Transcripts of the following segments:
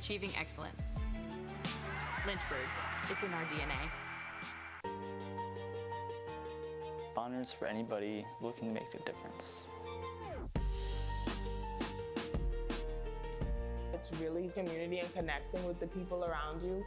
achieving excellence. Lynchburg, it's in our DNA. Honors for anybody looking to make a difference. It's really community and connecting with the people around you.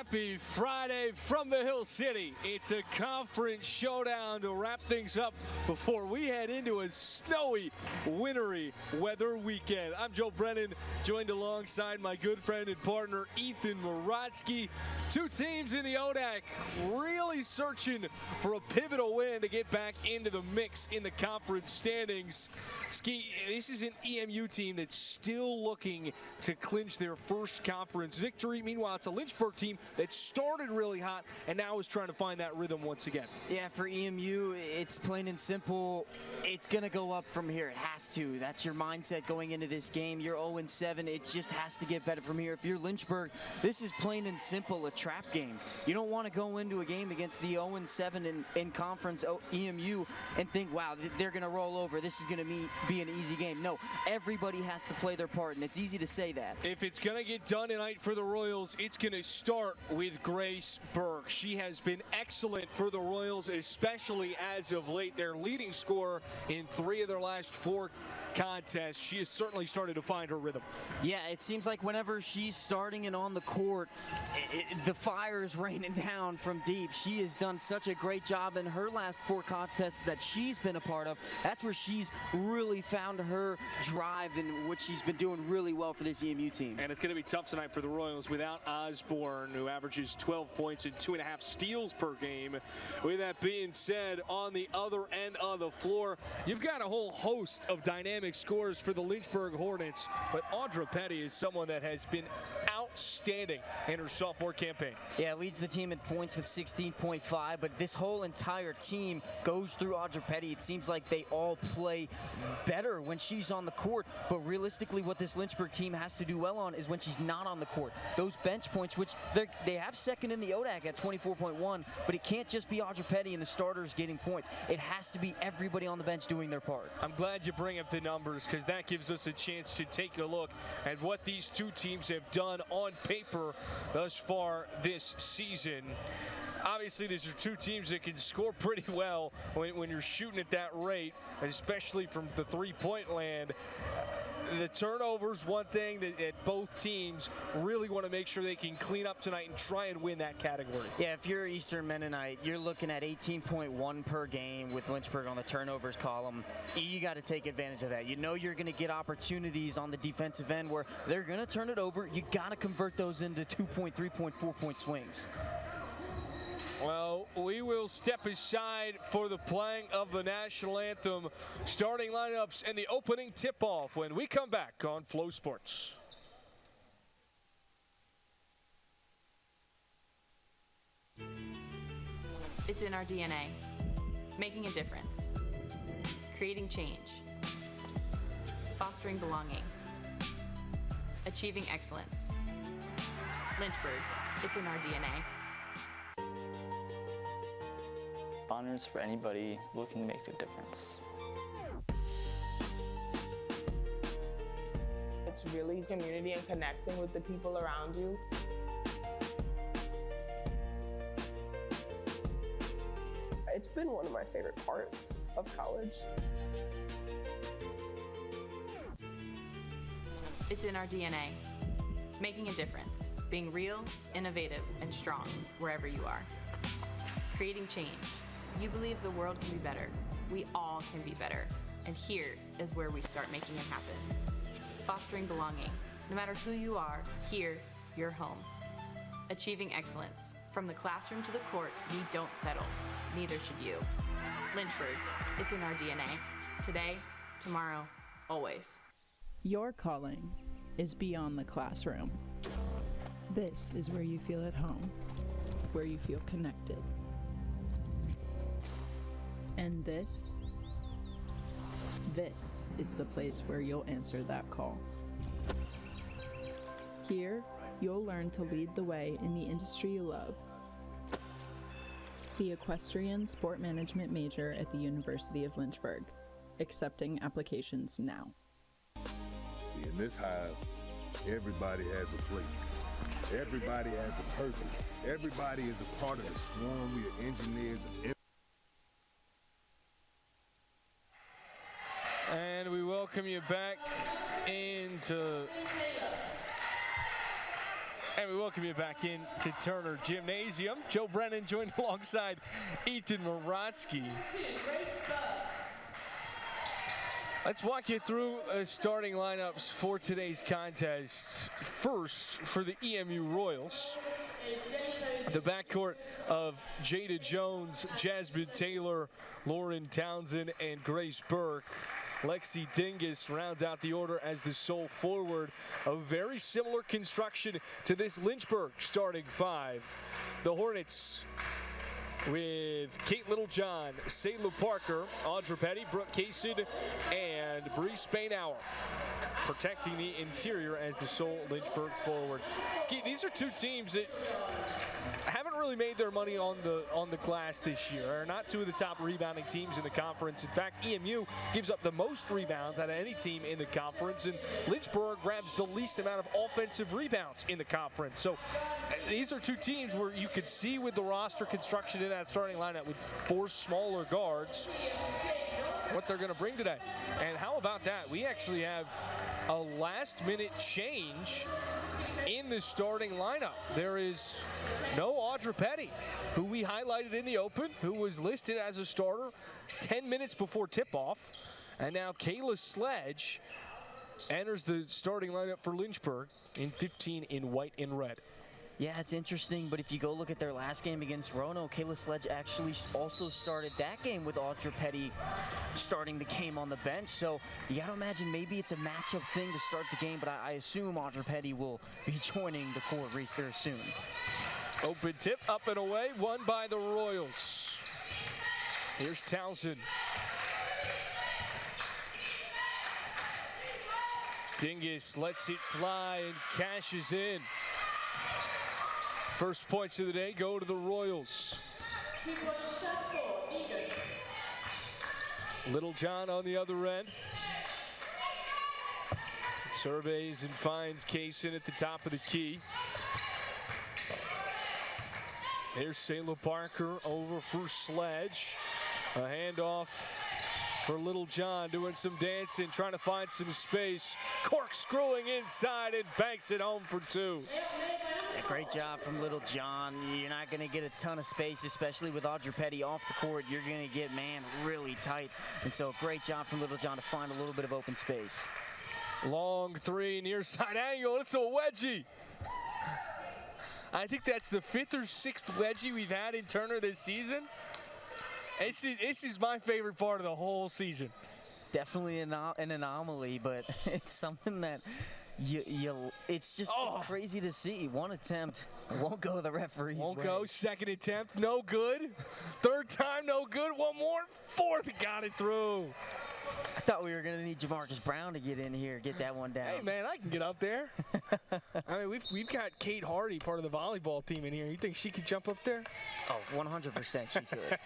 Happy Friday from the Hill City. It's a conference showdown to wrap things up before we head into a snowy, wintry weather weekend. I'm Joe Brennan, joined alongside my good friend and partner, Ethan Morotsky. Two teams in the ODAC really searching for a pivotal win to get back into the mix in the conference standings. Ski, this is an EMU team that's still looking to clinch their first conference victory. Meanwhile, it's a Lynchburg team that started really hot and now is trying to find that rhythm once again. Yeah, for EMU, it's plain and simple. It's going to go up from here. It has to. That's your mindset going into this game. You're 0-7. It just has to get better from here. If you're Lynchburg, this is plain and simple a trap game. You don't want to go into a game against the 0-7 in conference EMU and think, wow, they're going to roll over. This is going to be an easy game. No, everybody has to play their part, and it's easy to say that. If it's going to get done tonight for the Royals, it's going to start with Grace Burke. She has been excellent for the Royals, especially as of late. Their leading scorer in 3 of their last 4 contests. She has certainly started to find her rhythm. Yeah, it seems like whenever she's starting and on the court, the fire is raining down from deep. She has done such a great job in her last 4 contests that she's been a part of. That's where she's really found her drive and what she's been doing really well for this EMU team. And it's going to be tough tonight for the Royals without Osborne, who averages 12 points and 2.5 steals per game. With that being said, on the other end of the floor, you've got a whole host of dynamic scores for the Lynchburg Hornets, but Audra Petty is someone that has been outstanding in her sophomore campaign. Yeah, leads the team in points with 16.5, but this whole entire team goes through Audra Petty. It seems like they all play better when she's on the court, but realistically what this Lynchburg team has to do well on is when she's not on the court. Those bench points, which they have second in the ODAC at 24.1, but it can't just be Audra Petty and the starters getting points. It has to be everybody on the bench doing their part. I'm glad you bring up the numbers, because that gives us a chance to take a look at what these two teams have done on paper thus far this season. Obviously, these are two teams that can score pretty well when you're shooting at that rate, especially from the three-point land. The turnovers, one thing that both teams really want to make sure they can clean up tonight and try and win that category. Yeah, if you're Eastern Mennonite, you're looking at 18.1 per game with Lynchburg on the turnovers column. You got to take advantage of that. You know you're going to get opportunities on the defensive end where they're going to turn it over. You got to convert those into 2-point, 3-point, 4-point swings. Well, we will step aside for the playing of the national anthem, starting lineups, and the opening tip-off when we come back on FloSports. It's in our DNA. Making a difference. Creating change. Fostering belonging. Achieving excellence. Lynchburg, it's in our DNA. Honors for anybody looking to make a difference. It's really community and connecting with the people around you. It's been one of my favorite parts of college. It's in our DNA. Making a difference. Being real, innovative, and strong wherever you are. Creating change. You believe the world can be better. We all can be better. And here is where we start making it happen. Fostering belonging. No matter who you are, here, you're home. Achieving excellence. From the classroom to the court, we don't settle. Neither should you. Lynchburg, it's in our DNA. Today, tomorrow, always. Your calling is beyond the classroom. This is where you feel at home, where you feel connected. And this is the place where you'll answer that call. Here, you'll learn to lead the way in the industry you love. The equestrian sport management major at the University of Lynchburg. Accepting applications now. See, in this hive, everybody has a place. Everybody has a purpose. Everybody is a part of the swarm. We are engineers and And we welcome you back into And we welcome you back in to Turner Gymnasium. Joe Brennan joined alongside Ethan Morosky. Let's walk you through starting lineups for today's contest. First, for the EMU Royals, the backcourt of Jada Jones, Jasmine Taylor, Lauren Townsend, and Grace Burke. Lexi Dingus rounds out the order as the sole forward. A very similar construction to this Lynchburg starting five. The Hornets with Kate Littlejohn, Sayla Parker, Audra Petty, Brooke Kaysen, and Bree Spainhour protecting the interior as the sole Lynchburg forward. Ski, these are two teams that haven't really made their money on the glass this year. Are not two of the top rebounding teams in the conference. In fact, EMU gives up the most rebounds out of any team in the conference, and Lynchburg grabs the least amount of offensive rebounds in the conference. So these are two teams where you could see with the roster construction in that starting lineup with four smaller guards what they're going to bring today. And how about that? We actually have a last-minute change in the starting lineup. There is no Audra Petty, who we highlighted in the open, who was listed as a starter 10 minutes before tip-off. And now Kayla Sledge enters the starting lineup for Lynchburg in 15 in white and red. Yeah, it's interesting, but if you go look at their last game against Roanoke, Kayla Sledge actually also started that game with Audra Petty starting the game on the bench. So you got to imagine maybe it's a matchup thing to start the game, but I assume Audra Petty will be joining the court soon. Open tip, up and away, won by the Royals. Here's Townsend. Dingus lets it fly and cashes in. First points of the day go to the Royals. Littlejohn on the other end. Surveys and finds Kaysen at the top of the key. Here's Sayla Parker over for Sledge. A handoff for Littlejohn, doing some dancing, trying to find some space. Corkscrewing inside and banks it home for two. Yeah, great job from Littlejohn. You're not going to get a ton of space, especially with Audra Petty off the court. You're going to get, man, really tight. And so great job from Littlejohn to find a little bit of open space. Long three, near side angle. It's a wedgie. I think that's the fifth or sixth wedgie we've had in Turner this season. This is my favorite part of the whole season. Definitely an anomaly, but it's something that it's just it's crazy to see. One attempt won't go the referee's way. Won't go. Second attempt, no good. Third time, no good. One more. Fourth, got it through. I thought we were going to need Jamarcus Brown to get in here, get that one down. Hey, man, I can get up there. I mean, we've got Kate Hardy, part of the volleyball team, in here. You think she could jump up there? Oh, 100% she could.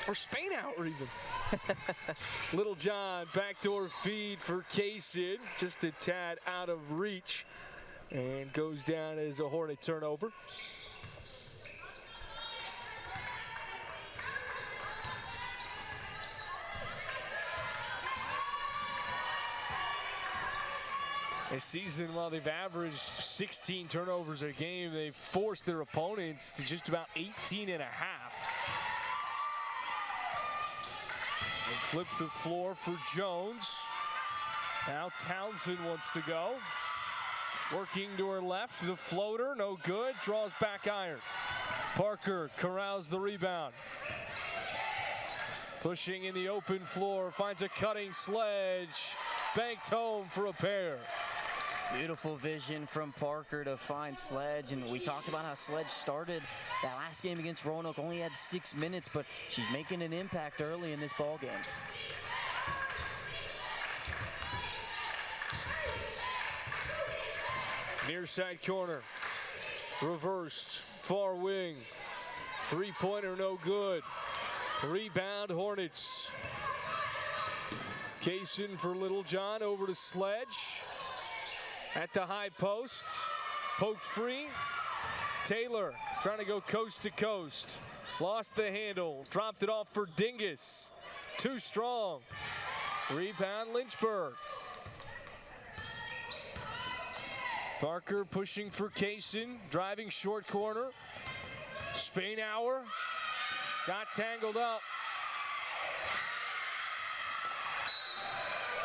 Or Spainhour even. Littlejohn, backdoor feed for Kaysen. Just a tad out of reach. And goes down as a Hornet turnover. This season, while they've averaged 16 turnovers a game, they've forced their opponents to just about 18 and a half. They flip the floor for Jones. Now Townsend wants to go. Working to her left, the floater, no good, draws back iron. Parker corrals the rebound. Pushing in the open floor, finds a cutting Sledge. Banked home for a pair. Beautiful vision from Parker to find Sledge, and we talked about how Sledge started that last game against Roanoke, only had 6 minutes, but she's making an impact early in this ball game. Near side corner, reversed, far wing, three-pointer no good. Rebound Hornets. Kaysen for Littlejohn, over to Sledge. At the high post, poked free. Taylor trying to go coast to coast. Lost the handle, dropped it off for Dingus. Too strong. Rebound Lynchburg. Parker pushing for Kaysen, driving short corner. Spainauer got tangled up.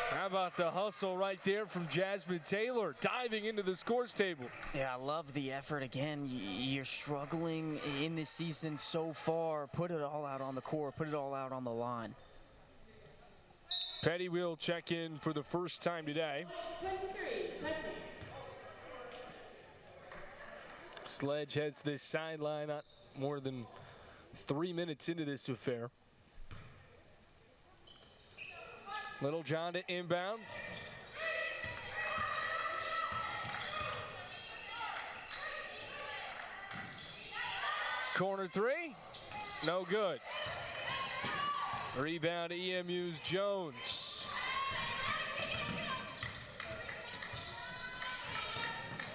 How about the hustle right there from Jasmine Taylor, diving into the scores table. Yeah, I love the effort. Again, you're struggling in this season so far. Put it all out on the court. Put it all out on the line. Petty will check in for the first time today. Sledge heads this sideline, not more than 3 minutes into this affair. Little John to inbound. Corner three, no good. Rebound to EMU's Jones.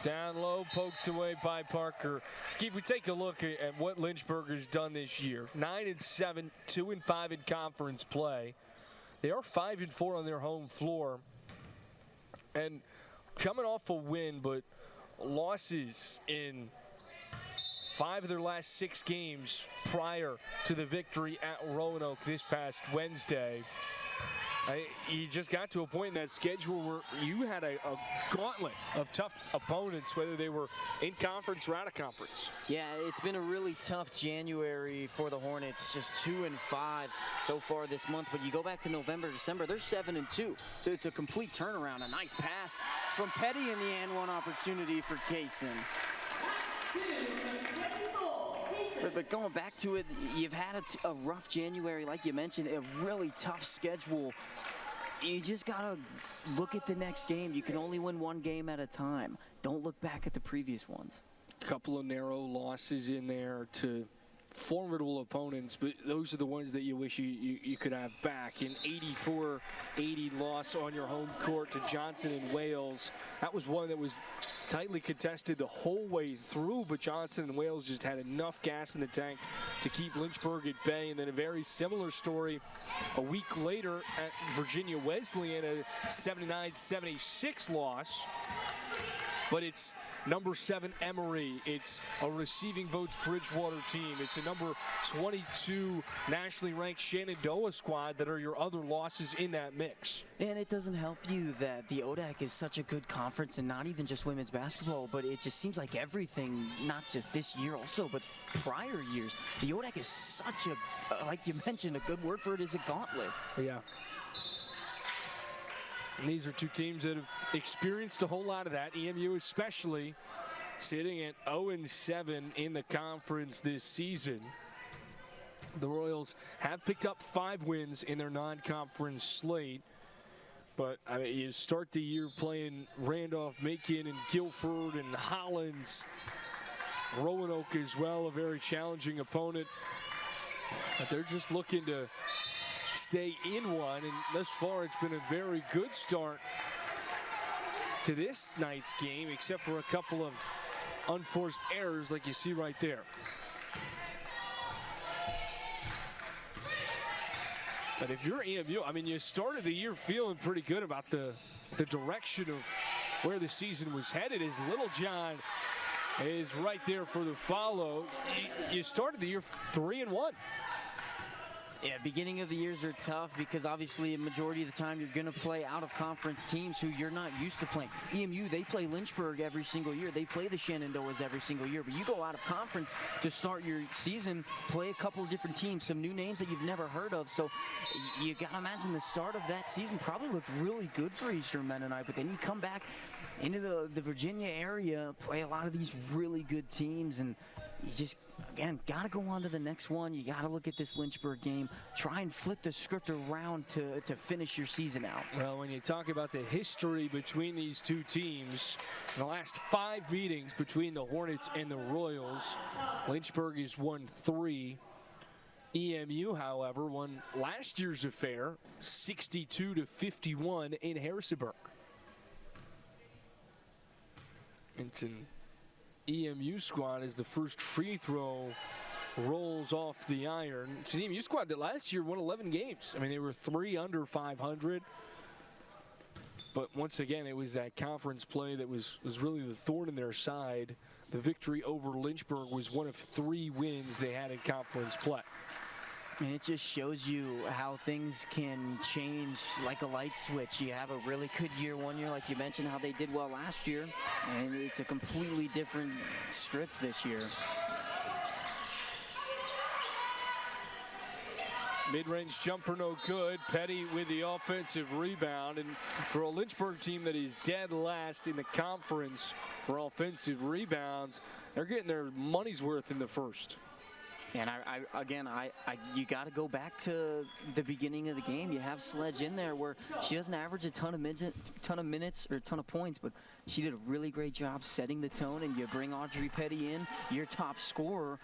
Down low, poked away by Parker. Steve, we take a look at what Lynchburg has done this year. 9-7, 2-5 in conference play. They are 5-4 on their home floor. And coming off a win, but losses in 5 of their last 6 games prior to the victory at Roanoke this past Wednesday. You just got to a point in that schedule where you had a gauntlet of tough opponents, whether they were in conference or out of conference. Yeah, it's been a really tough January for the Hornets, just 2-5 so far this month. But you go back to November, December, they're 7-2. So it's a complete turnaround. A nice pass from Petty in the end, one opportunity for Kaysen. But going back to it, you've had a rough January, like you mentioned, a really tough schedule. You just got to look at the next game. You can only win one game at a time. Don't look back at the previous ones. A couple of narrow losses in there to formidable opponents, but those are the ones that you wish you could have back. An 84-80 loss on your home court to Johnson and Wales. That was one that was tightly contested the whole way through, but Johnson and Wales just had enough gas in the tank to keep Lynchburg at bay. And then a very similar story a week later at Virginia Wesleyan, a 79-76 loss. But it's number 7 Emory. It's a receiving votes Bridgewater team. It's a number 22 nationally ranked Shenandoah squad that are your other losses in that mix. And it doesn't help you that the ODAC is such a good conference, and not even just women's basketball, but it just seems like everything, not just this year also, but prior years. The ODAC is such a, like you mentioned, a good word for it is a gauntlet. Yeah. And these are two teams that have experienced a whole lot of that. EMU especially sitting at 0-7 in the conference this season. The Royals have picked up 5 wins in their non-conference slate. But I mean, you start the year playing Randolph-Macon and Guilford and Hollins. Roanoke as well, a very challenging opponent. But they're just looking to stay in one, and thus far it's been a very good start to this night's game, except for a couple of unforced errors like you see right there. But if you're EMU, I mean, you started the year feeling pretty good about the direction of where the season was headed, as Little John is right there for the follow. You started the year 3-1. Yeah, beginning of the years are tough because obviously a majority of the time you're going to play out-of-conference teams who you're not used to playing. EMU, they play Lynchburg every single year. They play the Shenandoahs every single year. But you go out of conference to start your season, play a couple of different teams, some new names that you've never heard of. So you got to imagine the start of that season probably looked really good for Eastern Mennonite. But then you come back into the Virginia area, play a lot of these really good teams, and you just, again, got to go on to the next one. You got to look at this Lynchburg game. Try and flip the script around to finish your season out. Well, when you talk about the history between these two teams, in the last 5 meetings between the Hornets and the Royals, Lynchburg has won 3. EMU, however, won last year's affair 62-51 in Harrisonburg. It's an EMU squad as the first free throw rolls off the iron. It's an EMU squad that last year won 11 games. I mean, they were 3 under 500. But once again, it was that conference play that was really the thorn in their side. The victory over Lynchburg was one of 3 wins they had in conference play. And it just shows you how things can change like a light switch. You have a really good year one year, like you mentioned, how they did well last year. And it's a completely different script this year. Mid-range jumper no good. Petty with the offensive rebound. And for a Lynchburg team that is dead last in the conference for offensive rebounds, they're getting their money's worth in the first. And you got to go back to the beginning of the game. You have Sledge in there where she doesn't average a ton of minutes or a ton of points, but she did a really great job setting the tone. And you bring Audrey Petty in, your top scorer,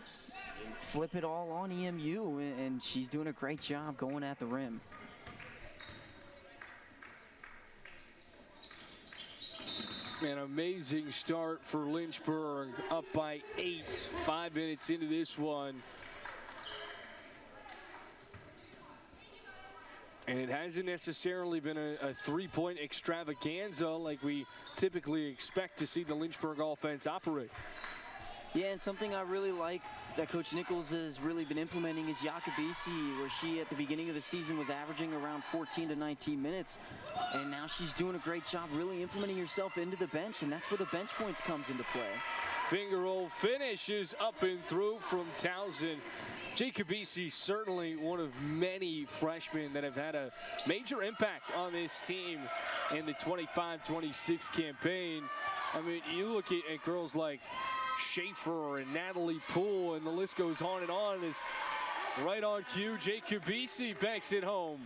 flip it all on EMU, and she's doing a great job going at the rim. An amazing start for Lynchburg, up by 8, 5 minutes into this one. And it hasn't necessarily been a 3-point extravaganza like we typically expect to see the Lynchburg offense operate. Yeah, and something I really like that Coach Nichols has really been implementing is Yakabisi, where she at the beginning of the season was averaging around 14 to 19 minutes. And now she's doing a great job really implementing herself into the bench, and that's where the bench points comes into play. Finger roll finish is up and through from Townsend. Jakabisi certainly one of many freshmen that have had a major impact on this team in the 25-26 campaign. I mean, you look at girls like Schaefer and Natalie Poole, and the list goes on and on. Is right on cue. Jakabisi banks it home.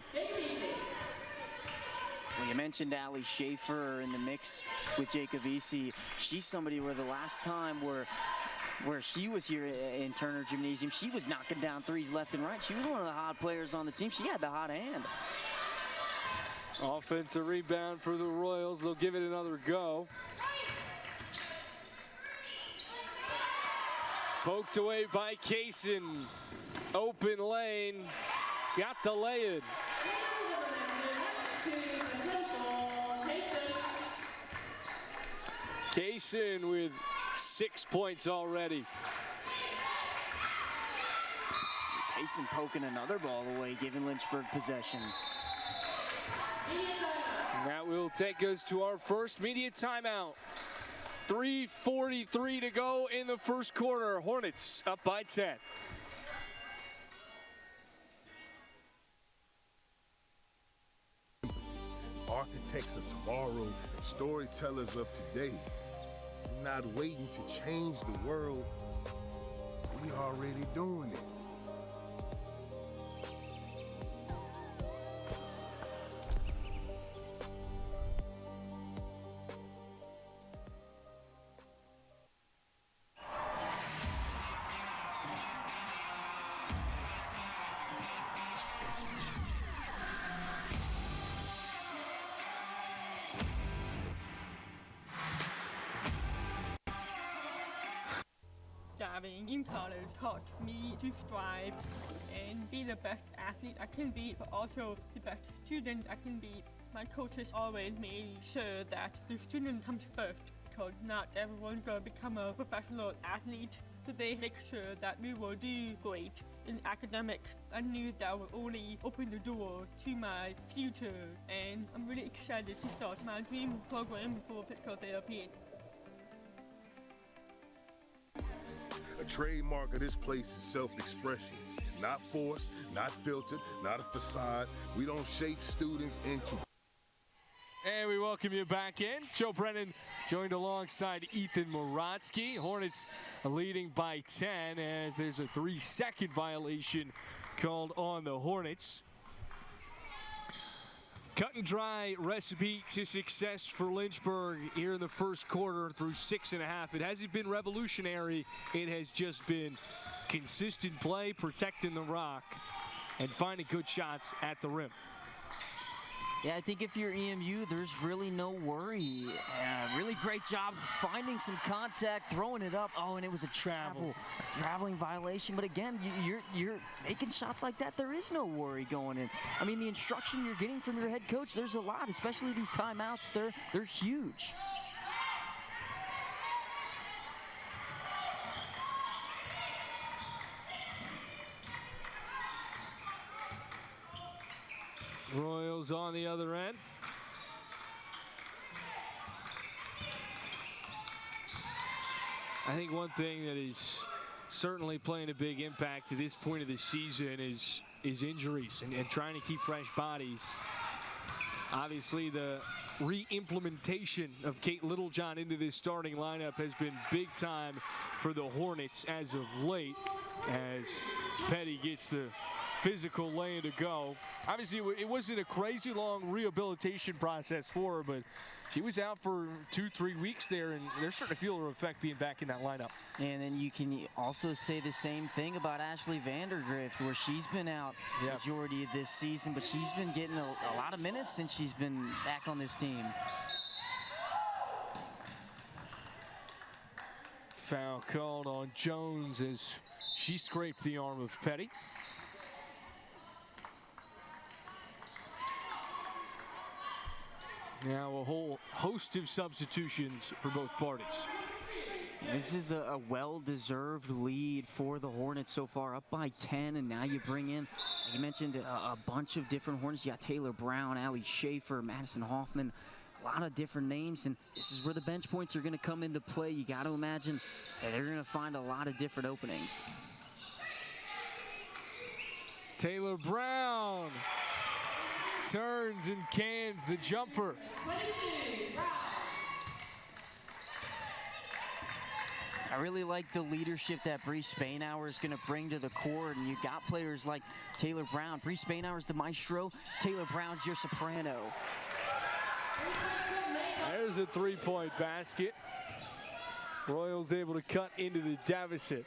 Well, you mentioned Allie Schaefer in the mix with Jakabisi. She's somebody where the last time where she was here in Turner Gymnasium, she was knocking down threes left and right. She was one of the hot players on the team. She had the hot hand. Offensive rebound for the Royals. They'll give it another go. Poked away by Kaysen. Open lane. Got the lay-in. Kaysen with 6 points already. Kaysen poking another ball away, giving Lynchburg possession. That will take us to our first media timeout. 3:43 to go in the first quarter. Hornets up by 10. Architects of tomorrow, storytellers of today. We're not waiting to change the world. We already doing it. Diving in college taught me to strive and be the best athlete I can be, but also the best student I can be. My coaches always made sure that the student comes first, because not everyone's gonna become a professional athlete. So they make sure that we will do great in academics. I knew that would only open the door to my future, and I'm really excited to start my dream program for physical therapy. A trademark of this place is self-expression. Not forced, not filtered, not a facade. We don't shape students into... And we welcome you back in. Joe Brennan joined alongside Ethan Moratsky. Hornets leading by 10 as there's a 3-second violation called on the Hornets. Cut and dry recipe to success for Lynchburg here in the first quarter through 6.5. It hasn't been revolutionary. It has just been consistent play, protecting the rock, and finding good shots at the rim. Yeah, I think if you're EMU, there's really no worry. Really great job finding some contact, throwing it up. Oh, and it was a traveling violation. But again, you're making shots like that. There is no worry going in. I mean, the instruction you're getting from your head coach, there's a lot, especially these timeouts. They're huge. Royals on the other end. I think one thing that is certainly playing a big impact at this point of the season is injuries and trying to keep fresh bodies. Obviously, the re-implementation of Kate Littlejohn into this starting lineup has been big time for the Hornets as of late, as Petty gets the physical laying to go. Obviously, it wasn't a crazy long rehabilitation process for her, but she was out for 2-3 weeks there, and they're starting to feel her effect being back in that lineup. And then you can also say the same thing about Ashley Vandergrift, where she's been out majority of this season, but she's been getting a lot of minutes since she's been back on this team. Foul called on Jones as she scraped the arm of Petty. Now a whole host of substitutions for both parties. This is a well-deserved lead for the Hornets so far, up by 10, and now you bring in, you mentioned a bunch of different Hornets. You got Taylor Brown, Allie Schaefer, Madison Hoffman, a lot of different names, and this is where the bench points are going to come into play. You got to imagine that they're going to find a lot of different openings. Taylor Brown turns and cans the jumper. I really like the leadership that Bree Spainhour is going to bring to the court, and you got players like Taylor Brown. Bree Spainhour's the maestro. Taylor Brown's your soprano. There's a three-point basket. Royals able to cut into the deficit.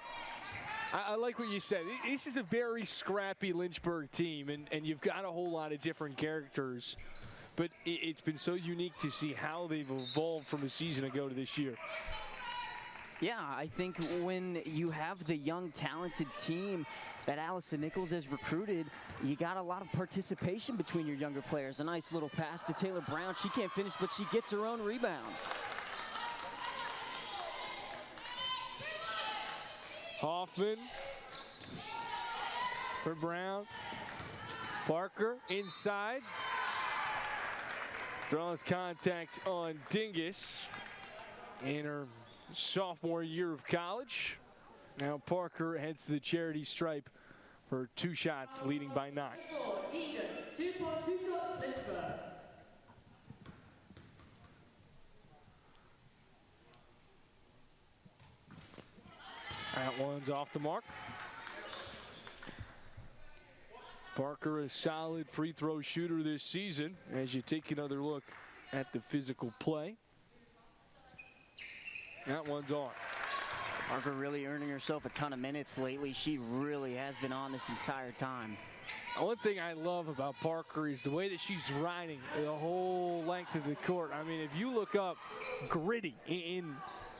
I like what you said. This is a very scrappy Lynchburg team, and you've got a whole lot of different characters. But it's been so unique to see how they've evolved from a season ago to this year. Yeah, I think when you have the young, talented team that Allison Nichols has recruited, you got a lot of participation between your younger players. A nice little pass to Taylor Brown. She can't finish, but she gets her own rebound. Hoffman for Brown. Parker inside. Draws contact on Dingus in her sophomore year of college. Now Parker heads to the charity stripe for 2 shots, leading by 9. That one's off the mark. Parker, a solid free throw shooter this season as you take another look at the physical play. That one's on. Parker really earning herself a ton of minutes lately. She really has been on this entire time. One thing I love about Parker is the way that she's riding the whole length of the court. I mean, if you look up gritty in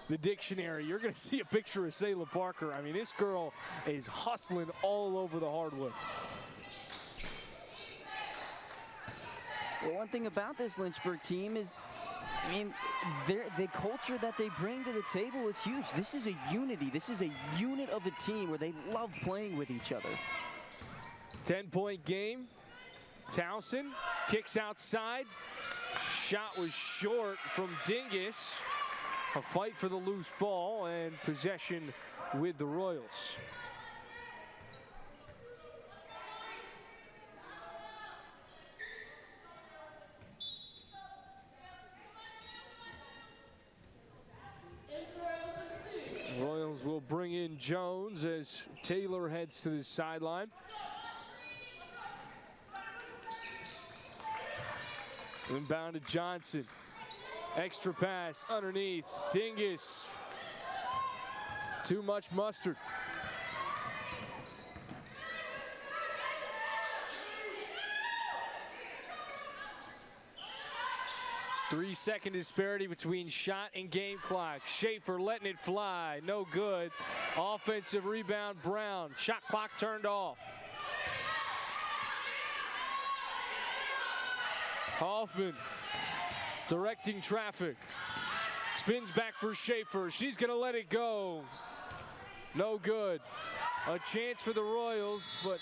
the dictionary, you're going to see a picture of Sayla Parker. I mean, this girl is hustling all over the hardwood. Well, one thing about this Lynchburg team is, I mean, the culture that they bring to the table is huge. This is a unity. This is a unit of a team where they love playing with each other. 10-point game. Towson kicks outside. Shot was short from Dingus. A fight for the loose ball and possession with the Royals. Royals will bring in Jones as Taylor heads to the sideline. Inbound to Johnson. Extra pass underneath. Dingus. Too much mustard. 3-second disparity between shot and game clock. Schaefer letting it fly. No good. Offensive rebound, Brown. Shot clock turned off. Hoffman directing traffic. Spins back for Schaefer. She's going to let it go. No good. A chance for the Royals, but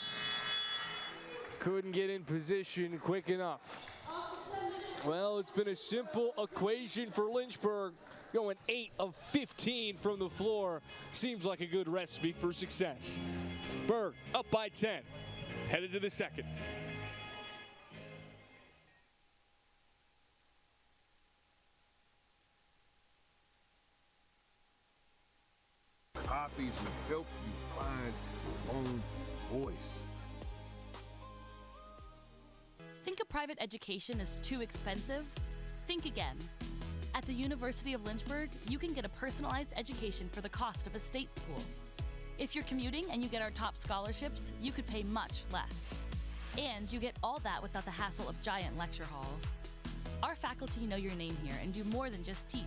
couldn't get in position quick enough. Well, it's been a simple equation for Lynchburg. Going 8 of 15 from the floor. Seems like a good recipe for success. Berg up by 10. Headed to the second. Copies will help you find your own voice. Think a private education is too expensive? Think again. At the University of Lynchburg, you can get a personalized education for the cost of a state school. If you're commuting and you get our top scholarships, you could pay much less. And you get all that without the hassle of giant lecture halls. Our faculty know your name here and do more than just teach.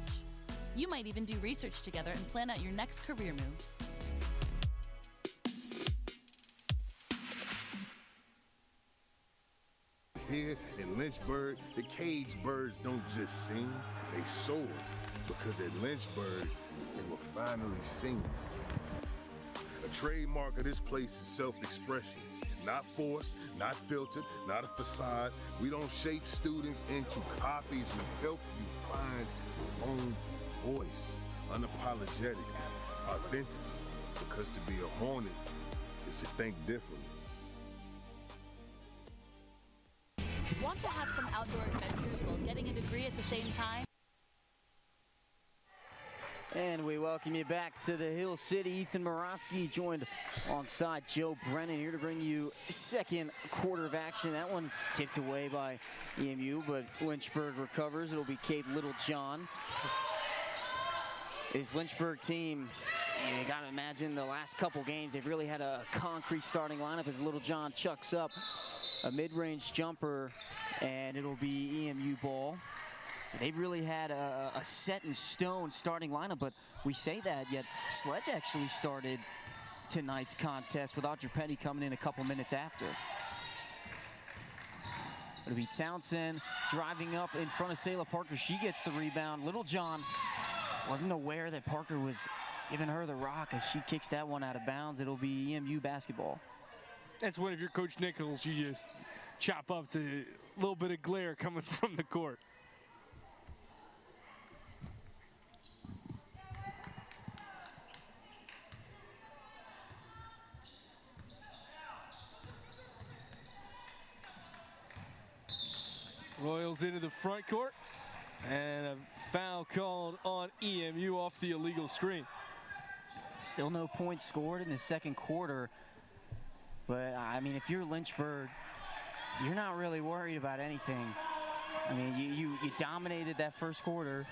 You might even do research together and plan out your next career moves. Here in Lynchburg, the cage birds don't just sing, they soar. Because at Lynchburg, they will finally sing. A trademark of this place is self-expression. Not forced, not filtered, not a facade. We don't shape students into copies. We help you find your own voice, unapologetic, authentic. Because to be a Hornet is to think differently. Want to have some outdoor adventures while getting a degree at the same time? And we welcome you back to the Hill City. Ethan Morosky joined alongside Joe Brennan here to bring you second quarter of action. That one's tipped away by EMU, but Lynchburg recovers. It'll be Cade Littlejohn. This Lynchburg team, you gotta imagine the last couple games, they've really had a concrete starting lineup as Littlejohn chucks up a mid-range jumper, and it'll be EMU ball. They've really had a set-in-stone starting lineup, but we say that, yet Sledge actually started tonight's contest with Audrey Petty coming in a couple minutes after. It'll be Townsend driving up in front of Sayla Parker. She gets the rebound. Littlejohn wasn't aware that Parker was giving her the rock as she kicks that one out of bounds. It'll be EMU basketball. That's when if you're Coach Nichols, you just chop up to a little bit of glare coming from the court. Royals into the front court, and a foul called on EMU off the illegal screen. Still no points scored in the second quarter, but I mean, if you're Lynchburg, you're not really worried about anything. I mean, you dominated that first quarter.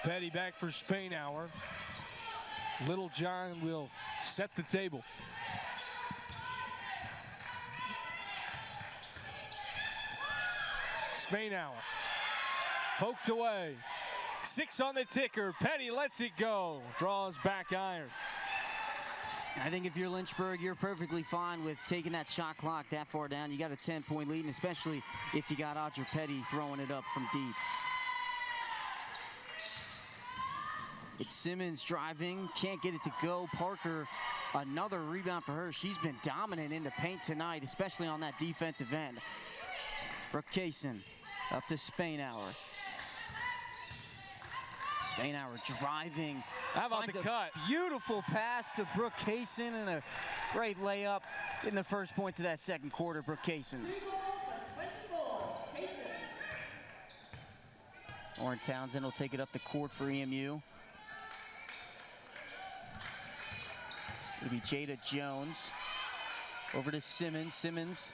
Petty back for Spainhour. Littlejohn will set the table. Spainhour poked away. 6 on the ticker. Petty lets it go. Draws back iron. I think if you're Lynchburg, you're perfectly fine with taking that shot clock that far down. You got a 10-point lead, and especially if you got Audrey Petty throwing it up from deep. It's Simmons driving, can't get it to go. Parker, another rebound for her. She's been dominant in the paint tonight, especially on that defensive end. Brooke Kaysen up to Spainhour. Spainhour driving. How about the cut? Beautiful pass to Brooke Kaysen and a great layup in the first points of that second quarter. Brooke Kaysen. Lauren Townsend will take it up the court for EMU. It'll be Jada Jones. Over to Simmons. Simmons,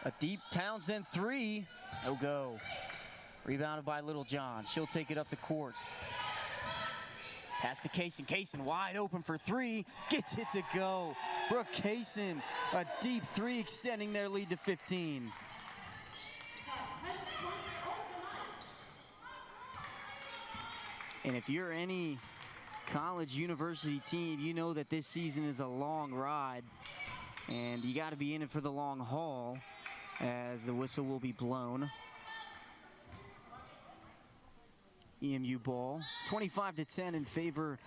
a deep Townsend three. No go. Rebounded by Littlejohn. She'll take it up the court. Pass to Kaysen. Kaysen wide open for three. Gets it to go. Brooke Kaysen, a deep three, extending their lead to 15. And if you're any college university team, you know that this season is a long ride. And you got to be in it for the long haul as the whistle will be blown. EMU ball, 25-10 in favor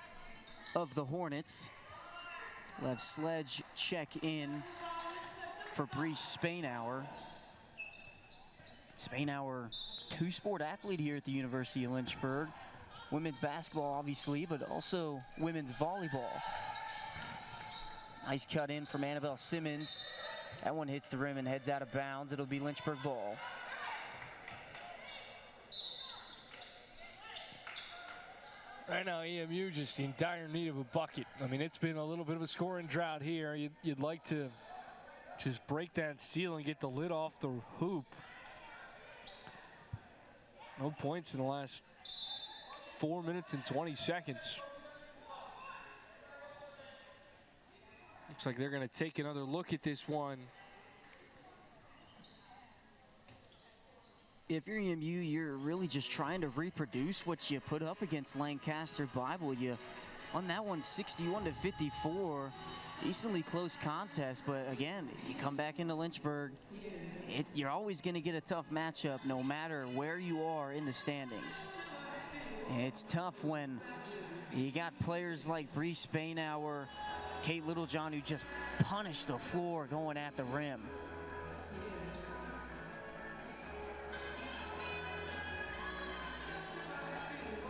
of the Hornets. We'll have Sledge check in for Brees Spainhour. Spainhour, two-sport athlete here at the University of Lynchburg. Women's basketball, obviously, but also women's volleyball. Nice cut in from Annabelle Simmons. That one hits the rim and heads out of bounds. It'll be Lynchburg ball. Right now, EMU just in dire need of a bucket. I mean, it's been a little bit of a scoring drought here. You'd like to just break that seal and get the lid off the hoop. No points in the last 4 minutes and 20 seconds. Looks like they're going to take another look at this one. If you're EMU, you're really just trying to reproduce what you put up against Lancaster Bible. You on that one, 61-54, decently close contest. But again, you come back into Lynchburg, you're always going to get a tough matchup no matter where you are in the standings. And it's tough when you got players like Brees Spainhour, Kate Littlejohn, who just punish the floor going at the rim.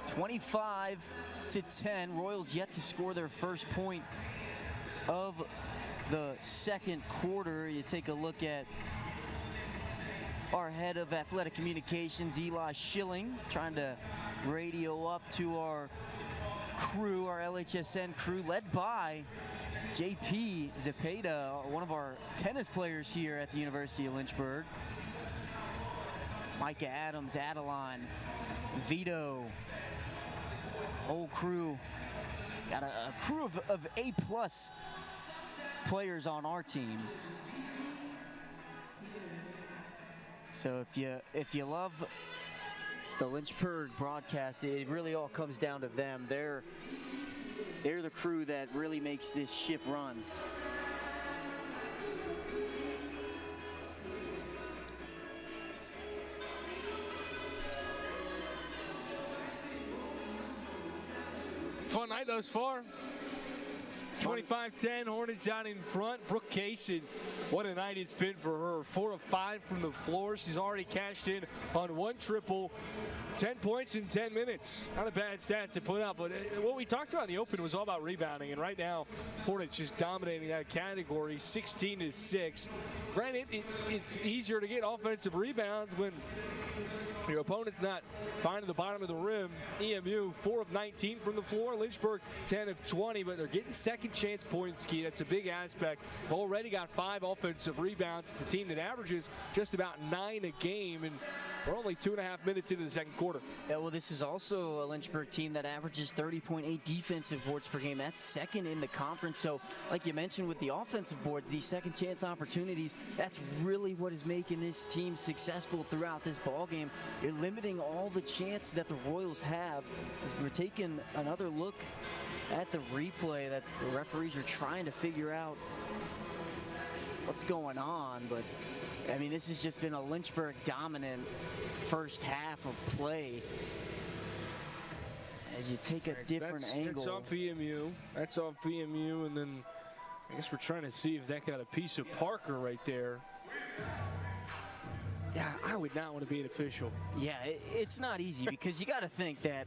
(25-10). Royals yet to score their first point of the second quarter. You take a look at our head of athletic communications, Eli Schilling, trying to radio up to our crew, our LHSN crew, led by JP Zepeda, one of our tennis players here at the University of Lynchburg. Micah Adams, Adeline, Vito, whole crew. Got a crew of A-plus players on our team. So if you love the Lynchburg broadcast, it really all comes down to them. They're the crew that really makes this ship run. Fun night thus far. 25-10, Hornets out in front. Brooke Kaysen, what a night it's been for her. 4 of 5 from the floor. She's already cashed in on one triple. 10 points in 10 minutes. Not a bad stat to put up, but what we talked about in the open was all about rebounding, and right now, Hornets just dominating that category, 16-6. Granted, it's easier to get offensive rebounds when your opponent's not finding the bottom of the rim. EMU, 4 of 19 from the floor. Lynchburg, 10 of 20, but they're getting second chance points, Ski. That's a big aspect. They've already got 5 offensive rebounds. It's a team that averages just about 9 a game, and we're only 2.5 minutes into the second quarter. Yeah, well, this is also a Lynchburg team that averages 30.8 defensive boards per game. That's second in the conference. So, like you mentioned with the offensive boards, these second chance opportunities, that's really what is making this team successful throughout this ball game. You're limiting all the chances that the Royals have. As we're taking another look at the replay that the referees are trying to figure out what's going on, but I mean, this has just been a Lynchburg dominant first half of play. As you take a different angle. That's off EMU. That's off EMU, and then I guess we're trying to see if that got a piece of Parker right there. Yeah, I would not want to be an official. Yeah, it's not easy because you got to think that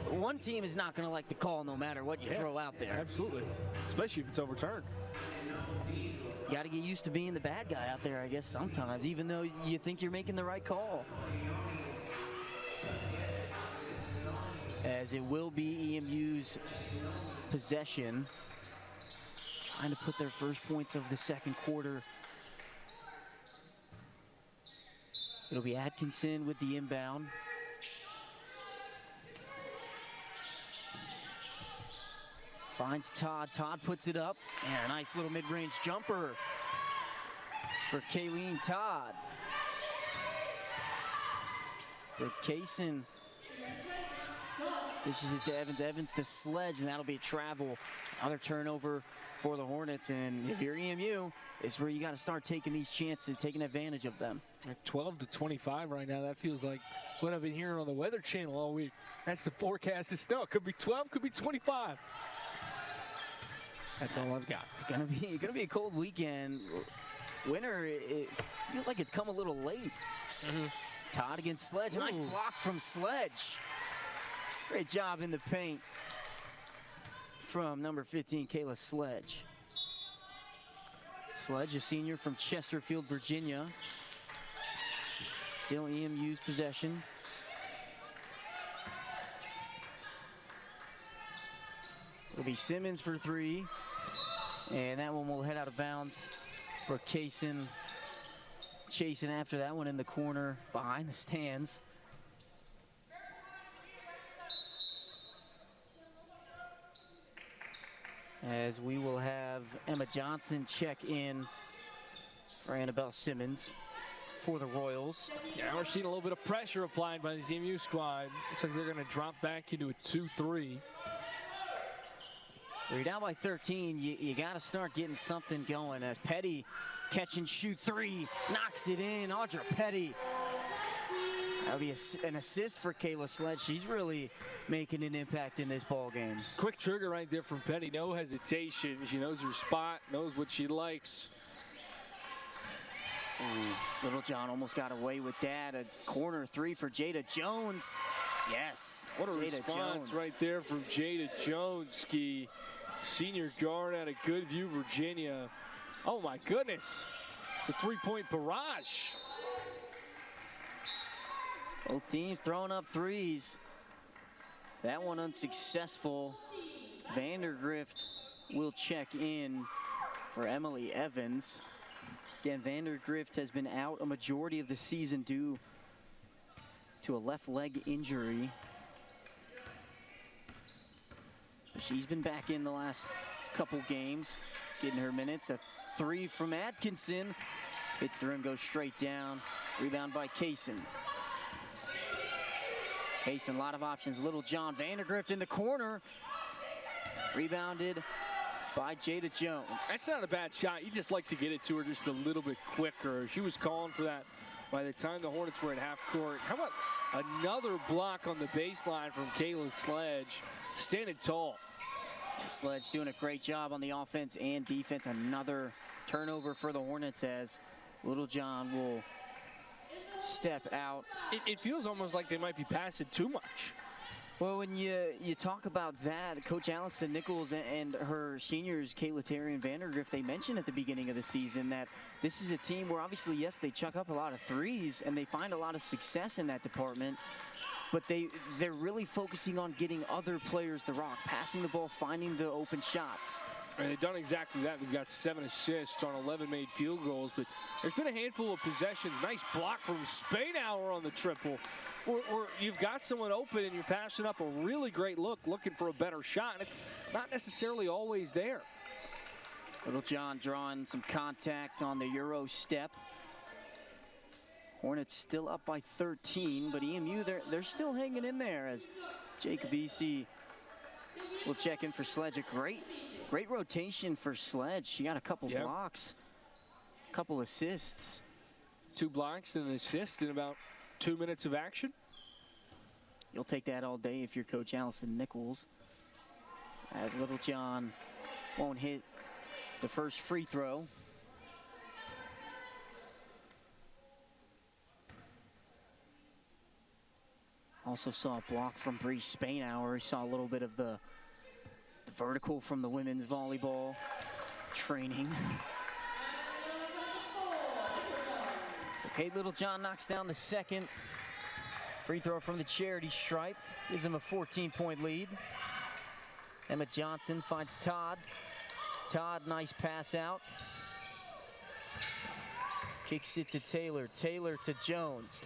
one team is not going to like the call no matter what you throw out there. Absolutely, especially if it's overturned. You got to get used to being the bad guy out there, I guess, sometimes, even though you think you're making the right call. As it will be EMU's possession, trying to put their first points of the second quarter. It'll be Atkinson with the inbound. Finds Todd. Todd puts it up. And a nice little mid-range jumper for Kayleen Todd. But Kaysen dishes it to Evans. Evans to Sledge, and that'll be travel. Another turnover for the Hornets. And if you're EMU, it's where you got to start taking these chances, taking advantage of them. At 12-25 right now. That feels like what I've been hearing on the Weather Channel all week. That's the forecast of snow. It could be 12, could be 25. That's all I've got. Gonna be a cold weekend. Winter, it feels like it's come a little late. Todd against Sledge. Nice block from Sledge. Great job in the paint from number 15, Kayla Sledge. Sledge, a senior from Chesterfield, Virginia. Still EMU's possession. It'll be Simmons for three. And that one will head out of bounds for Kaysen. Chasing after that one in the corner behind the stands. As we will have Emma Johnson check in for Annabelle Simmons for the Royals. Yeah, we're seeing a little bit of pressure applied by the EMU squad. Looks like they're going to drop back into a 2-3. You're down by 13. You got to start getting something going as Petty catch and shoot three, knocks it in. Audra Petty. That'll be an assist for Kayla Sledge. She's really making an impact in this ball game. Quick trigger right there from Petty. No hesitation. She knows her spot, knows what she likes. Little John almost got away with that. A corner three for Jada Jones. Yes. What a Jada response Jones. right there from Jada Jones, ski senior guard out of Goodview, Virginia. Oh my goodness. It's a three-point barrage. Both teams throwing up threes. That one unsuccessful. Vandergrift will check in for Emily Evans. Again, Vandergrift has been out a majority of the season due to a left leg injury. She's been back in the last couple games, getting her minutes. A three from Atkinson. Hits the rim, goes straight down. Rebound by Kaysen. Kaysen, a lot of options. Little John Vandergrift in the corner. Rebounded by Jada Jones. That's not a bad shot. You just like to get it to her just a little bit quicker. She was calling for that by the time the Hornets were at half court. How about another block on the baseline from Kayla Sledge, standing tall. Sledge doing a great job on the offense and defense. Another turnover for the Hornets as Little John will step out. It feels almost like they might be passing too much. Well, when you talk about that, Coach Allison Nichols and her seniors, Kayla Terry and Vandergrift, they mentioned at the beginning of the season that this is a team where obviously, yes, they chuck up a lot of threes and they find a lot of success in that department, but they're really focusing on getting other players the rock, passing the ball, finding the open shots. And they've done exactly that. They've got 7 assists on 11 made field goals, but there's been a handful of possessions. Nice block from Spainhour on the triple. Where you've got someone open and you're passing up a really great look, looking for a better shot, and it's not necessarily always there. Little John drawing some contact on the Euro step. Hornets still up by 13, but EMU, they're still hanging in there as Jacob Easy will check in for Sledge. A great rotation for Sledge. She got a couple blocks, a couple assists. 2 blocks and an assist in about 2 minutes of action. You'll take that all day if you're Coach Allison Nichols. As Little John won't hit the first free throw. Also saw a block from Bree Spainhour. Saw a little bit of the vertical from the women's volleyball training. So Kate Littlejohn knocks down the second free throw from the charity stripe. Gives him a 14-point lead. Emma Johnson finds Todd. Todd, nice pass out. Kicks it to Taylor. Taylor to Jones.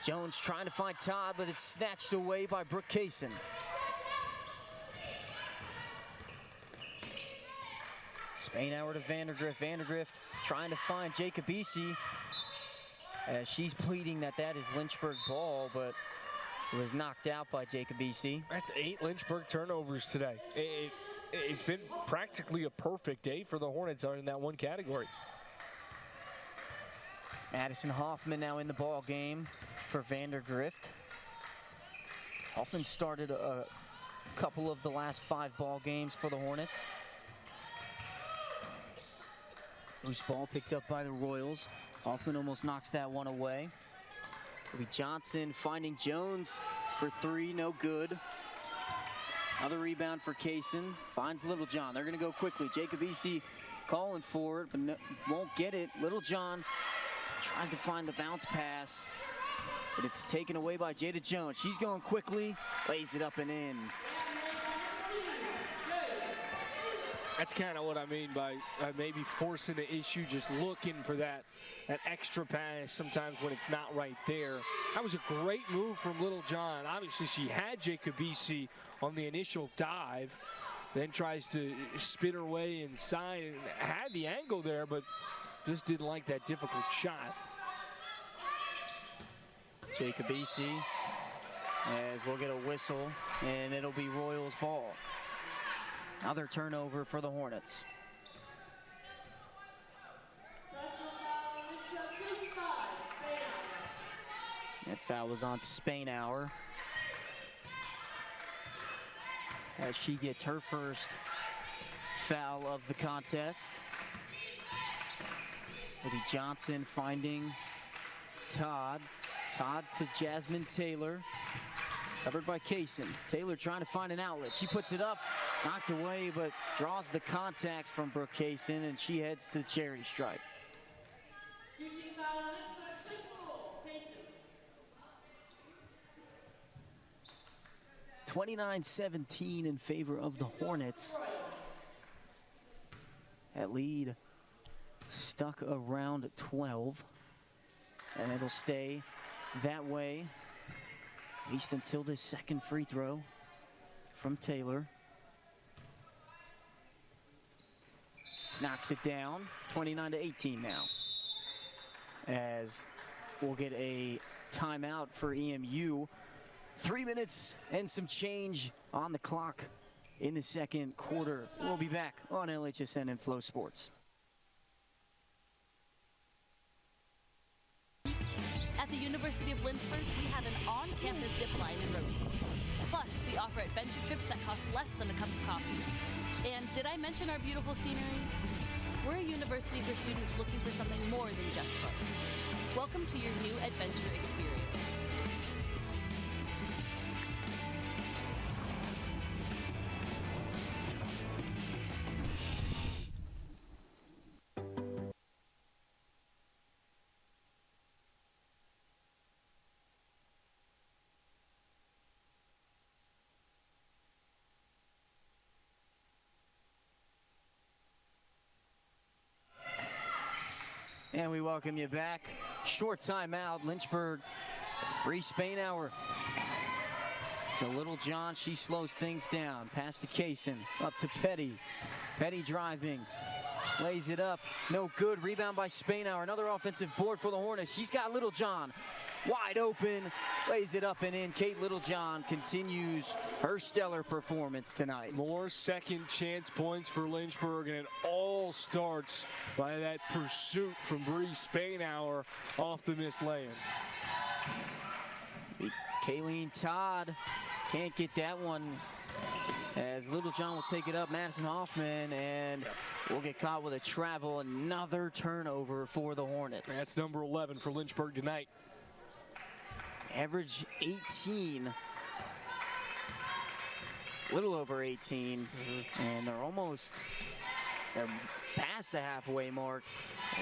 Jones trying to find Todd, but it's snatched away by Brooke Kaysen. Spainhour to Vandergrift. Vandergrift trying to find Jacobisi as she's pleading that is Lynchburg ball, but it was knocked out by Jacobisi. That's 8 Lynchburg turnovers today. It's been practically a perfect day for the Hornets in that one category. Madison Hoffman now in the ball game for Vandergrift. Hoffman started a couple of the last 5 ball games for the Hornets. Loose ball picked up by the Royals. Hoffman almost knocks that one away. It'll be Johnson finding Jones for 3, no good. Another rebound for Kaysen, finds Littlejohn. They're gonna go quickly. Jacobisi calling for it, but won't get it. Littlejohn tries to find the bounce pass, but it's taken away by Jada Jones. She's going quickly, lays it up and in. That's kind of what I mean by maybe forcing the issue, just looking for that extra pass sometimes when it's not right there. That was a great move from Littlejohn. Obviously, she had Jacobisi on the initial dive, then tries to spin her way inside and had the angle there, but just didn't like that difficult shot. Jacobisi, as we'll get a whistle, and it'll be Royals ball. Another turnover for the Hornets. That foul was on Spainhour, as she gets her first foul of the contest. It'll be Johnson finding Todd. Todd to Jasmine Taylor. Covered by Kaysen. Taylor trying to find an outlet. She puts it up, knocked away, but draws the contact from Brooke Kaysen, and she heads to the charity stripe. 29-17 in favor of the Hornets. That lead stuck around 12, and it'll stay that way at least until this second free throw from Taylor. Knocks it down, 29-18 now, as we'll get a timeout for EMU. 3 minutes and some change on the clock in the second quarter. We'll be back on LHSN and FloSports. At the University of Lynchburg, we have an on-campus zip line and road course. Plus, we offer adventure trips that cost less than a cup of coffee. And did I mention our beautiful scenery? We're a university for students looking for something more than just books. Welcome to your new adventure experience. And we welcome you back. Short timeout. Lynchburg, Bree Spainhour to Littlejohn. She slows things down. Pass to Kaysen. Up to Petty. Petty driving. Lays it up. No good. Rebound by Spainhour. Another offensive board for the Hornets. She's got Littlejohn wide open. Lays it up and in. Kate Littlejohn continues her stellar performance tonight. More second chance points for Lynchburg, and it all starts by that pursuit from Bree Spainhour off the missed lay-in. Kayleen Todd can't get that one, as Littlejohn will take it up. Madison Hoffman, and we'll get caught with a travel. Another turnover for the Hornets. That's number 11 for Lynchburg tonight. Average 18, little over 18, and they're past the halfway mark.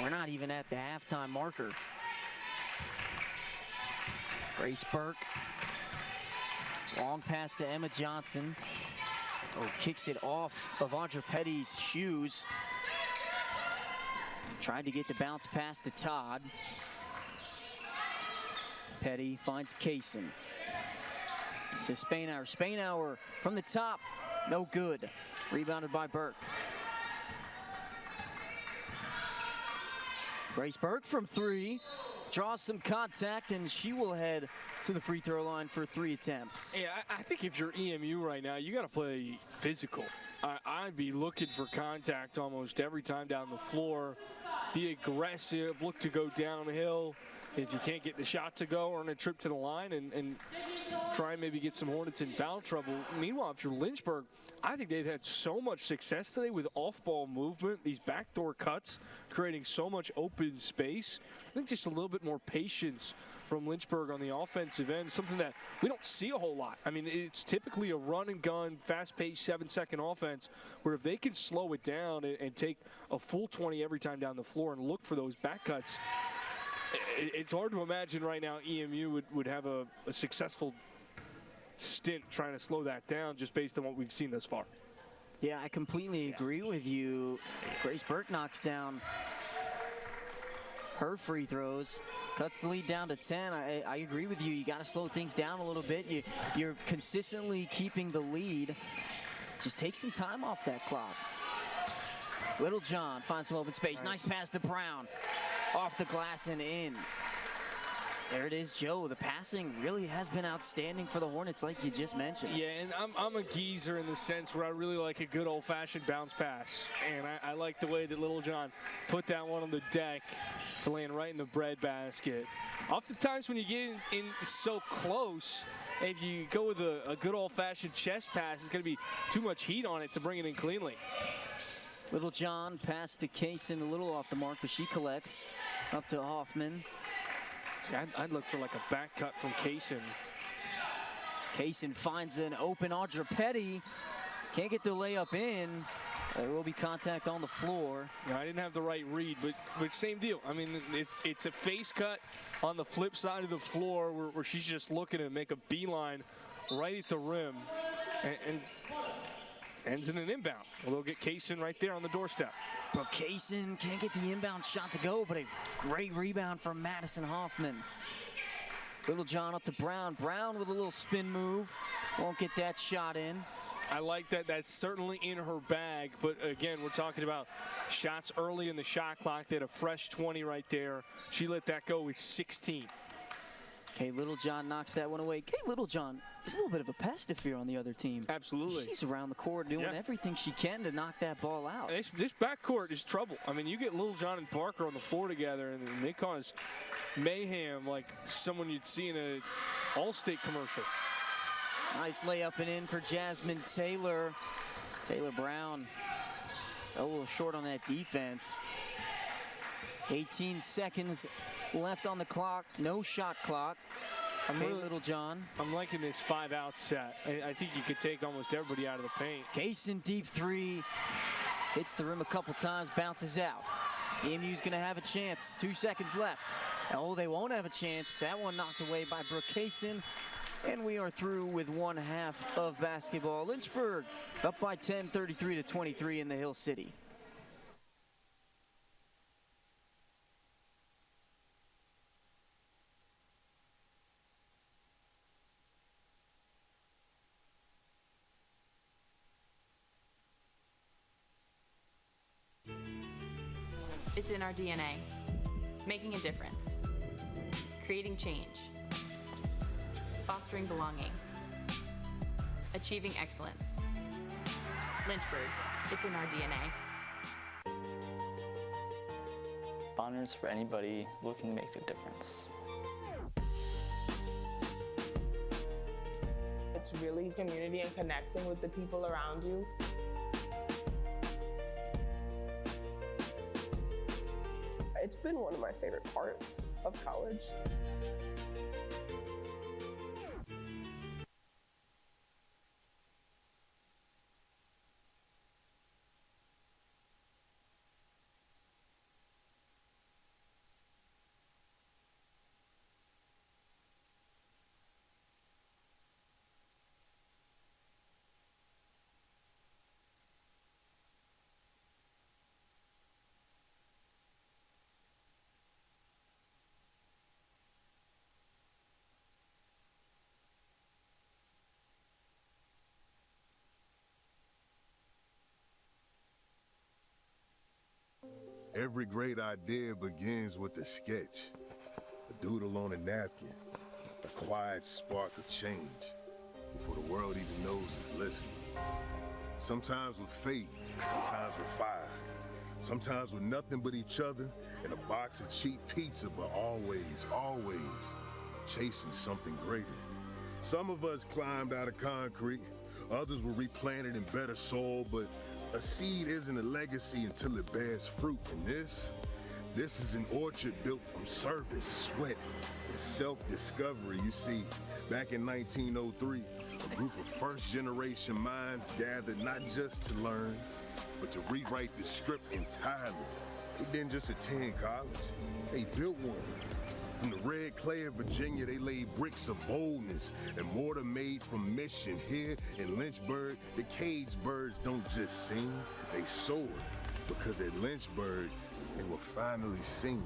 We're not even at the halftime marker. Grace Burke, long pass to Emma Johnson. Oh, kicks it off of Audra Petty's shoes. Tried to get the bounce pass to Todd. Petty finds Kaysen to Spainhour. Spainhour from the top, no good. Rebounded by Burke. Grace Burke from 3. Draws some contact, and she will head to the free throw line for 3 attempts. Yeah, I think if you're EMU right now, you got to play physical. I'd be looking for contact almost every time down the floor. Be aggressive, look to go downhill. If you can't get the shot to go, earn a trip to the line and try and maybe get some Hornets in foul trouble. Meanwhile, if you're Lynchburg, I think they've had so much success today with off-ball movement, these backdoor cuts, creating so much open space. I think just a little bit more patience from Lynchburg on the offensive end, something that we don't see a whole lot. I mean, it's typically a run-and-gun, fast-paced 7-second offense where if they can slow it down and take a full 20 every time down the floor and look for those back cuts, it's hard to imagine right now EMU would have a successful stint trying to slow that down just based on what we've seen thus far. Yeah, I completely agree with you. Grace Burke knocks down her free throws, cuts the lead down to 10. I agree with you. You got to slow things down a little bit. You're consistently keeping the lead. Just take some time off that clock. Littlejohn finds some open space. Nice pass to Brown. Off the glass and in. There it is, Joe. The passing really has been outstanding for the Hornets, like you just mentioned. Yeah, and I'm a geezer in the sense where I really like a good old-fashioned bounce pass. And I like the way that Littlejohn put that one on the deck to land right in the breadbasket. Oftentimes when you get in so close, if you go with a good old-fashioned chest pass, it's going to be too much heat on it to bring it in cleanly. Littlejohn pass to Kaysen, a little off the mark, but she collects up to Hoffman. See, I'd look for like a back cut from Kaysen. Kaysen finds an open Audra Petty. Can't get the layup in. There will be contact on the floor. Yeah, I didn't have the right read, but same deal. I mean, it's a face cut on the flip side of the floor where she's just looking to make a beeline right at the rim and ends in an inbound. Well, they'll get Kaysen right there on the doorstep. Well, Kaysen can't get the inbound shot to go, but a great rebound from Madison Hoffman. Littlejohn up to Brown. Brown with a little spin move. Won't get that shot in. I like that. That's certainly in her bag. But again, we're talking about shots early in the shot clock. They had a fresh 20 right there. She let that go with 16. Kay Littlejohn knocks that one away. Kay Littlejohn is a little bit of a pest if you're on the other team. Absolutely. She's around the court doing everything she can to knock that ball out. This backcourt is trouble. I mean, you get Littlejohn and Parker on the floor together, and they cause mayhem like someone you'd see in an Allstate commercial. Nice layup and in for Jasmine Taylor. Taylor Brown fell a little short on that defense. 18 seconds left on the clock. No shot clock. Littlejohn. I'm liking this 5-out set. I think you could take almost everybody out of the paint. Kaysen deep three. Hits the rim a couple times, bounces out. EMU's going to have a chance. 2 seconds left. Oh, they won't have a chance. That one knocked away by Brooke Kaysen. And we are through with one half of basketball. Lynchburg up by 10, 33-23 in the Hill City. It's in our DNA. Making a difference. Creating change. Fostering belonging. Achieving excellence. Lynchburg, it's in our DNA. Honors for anybody looking to make a difference. It's really community and connecting with the people around you. It's been one of my favorite parts of college. Every great idea begins with a sketch, a doodle on a napkin, a quiet spark of change before the world even knows it's listening. Sometimes with faith, sometimes with fire, sometimes with nothing but each other and a box of cheap pizza, but always, always chasing something greater. Some of us climbed out of concrete, others were replanted in better soil, but a seed isn't a legacy until it bears fruit. And this is an orchard built from service, sweat, and self-discovery. You see, back in 1903, a group of first-generation minds gathered not just to learn, but to rewrite the script entirely. They didn't just attend college, they built one. From the red clay of Virginia, they laid bricks of boldness and mortar made from mission. Here in Lynchburg, the cage birds don't just sing, they soar. Because at Lynchburg, they were finally seen.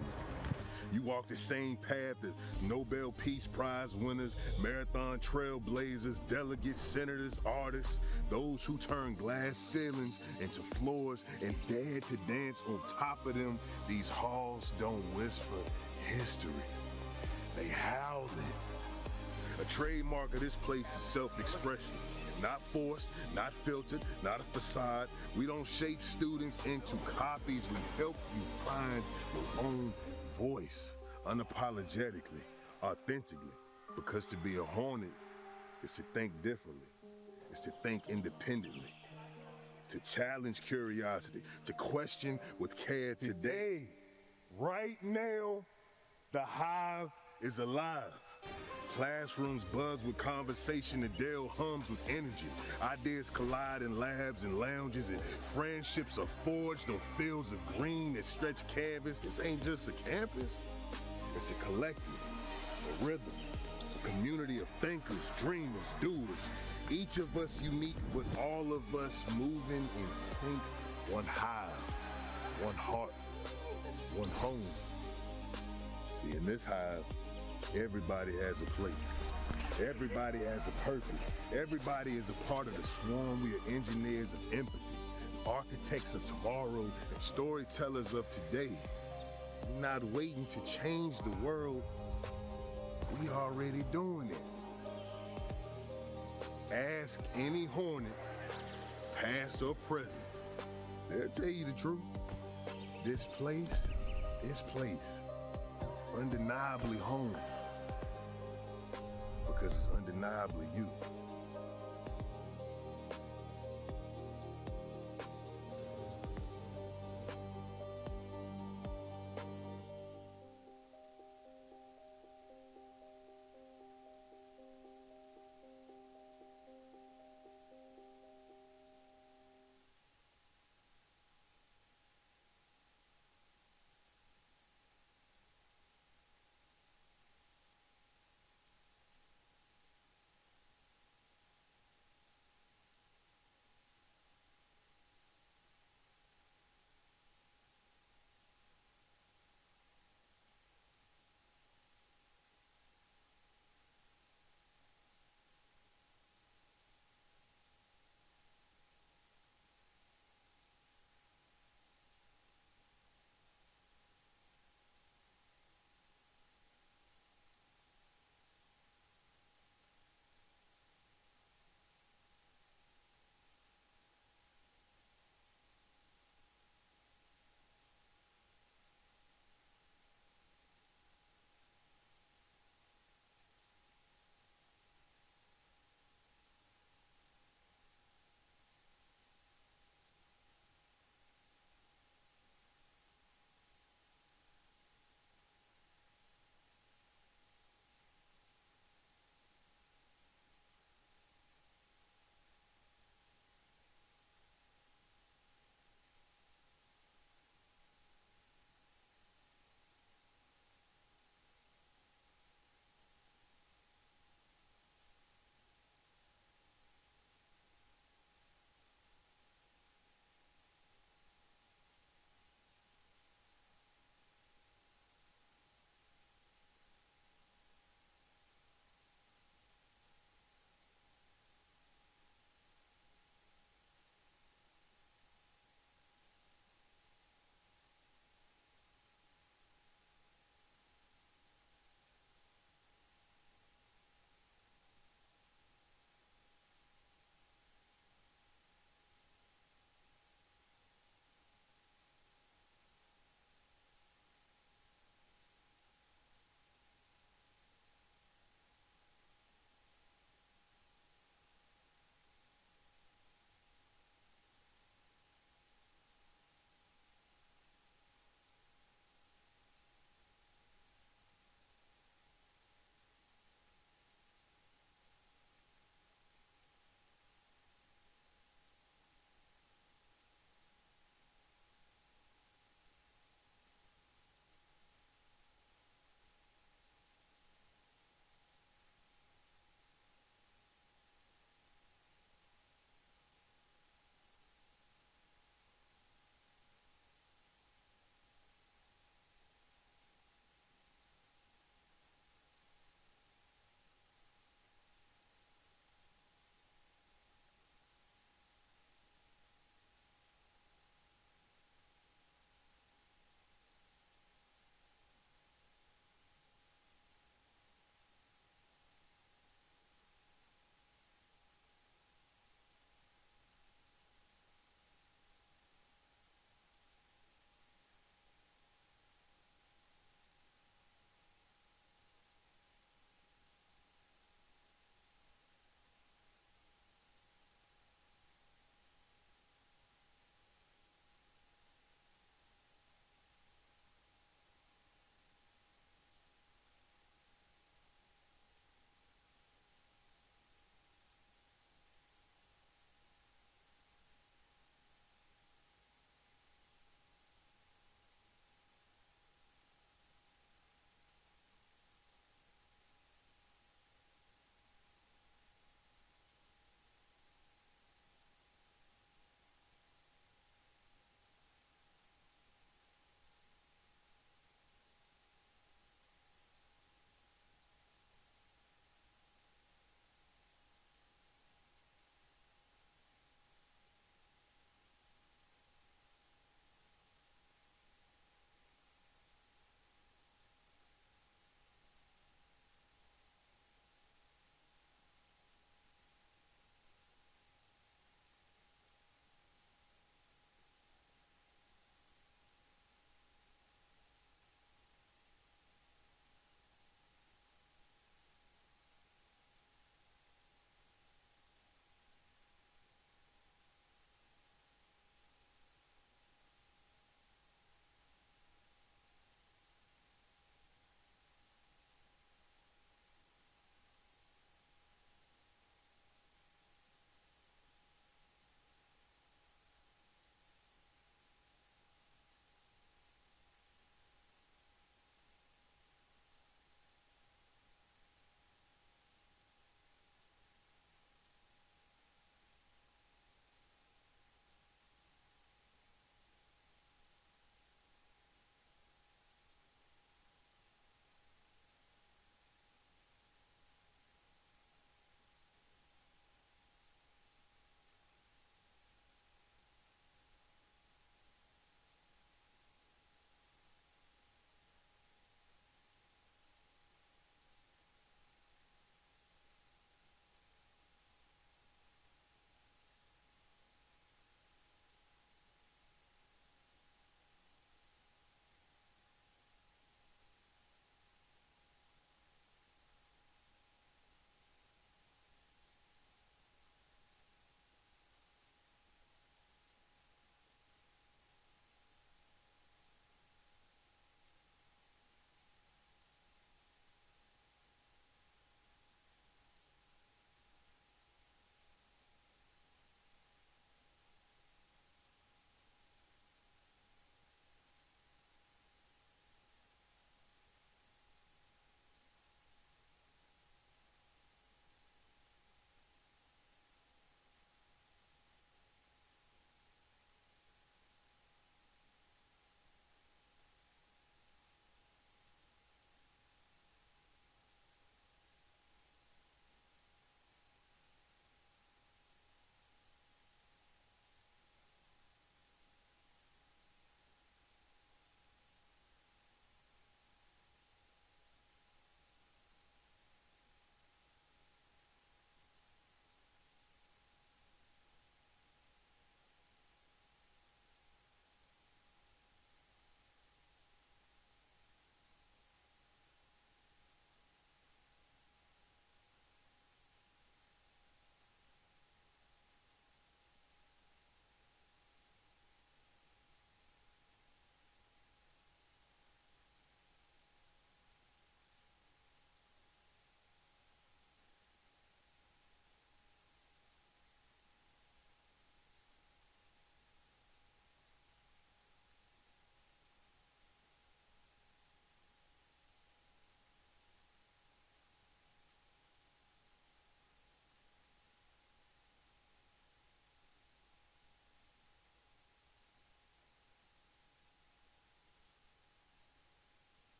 You walk the same path that Nobel Peace Prize winners, marathon trailblazers, delegates, senators, artists, those who turn glass ceilings into floors and dared to dance on top of them. These halls don't whisper history. They howl it. A trademark of this place is self-expression. Not forced, not filtered, not a facade. We don't shape students into copies. We help you find your own voice, unapologetically, authentically. Because to be a Hornet is to think differently. It's to think independently. To challenge curiosity, to question with care today. Right now, the hive is alive. Classrooms buzz with conversation, the Dell hums with energy. Ideas collide in labs and lounges, and friendships are forged on fields of green that stretch canvas. This ain't just a campus, it's a collective, a rhythm, a community of thinkers, dreamers, doers. Each of us unique, but all of us moving in sync. One hive, one heart, one home. See, in this hive, everybody has a place. Everybody has a purpose. Everybody is a part of the swarm. We are engineers of empathy, architects of tomorrow, and storytellers of today. We're not waiting to change the world. We already doing it. Ask any Hornet, past or present. They'll tell you the truth. This place, undeniably home. Because it's undeniably you.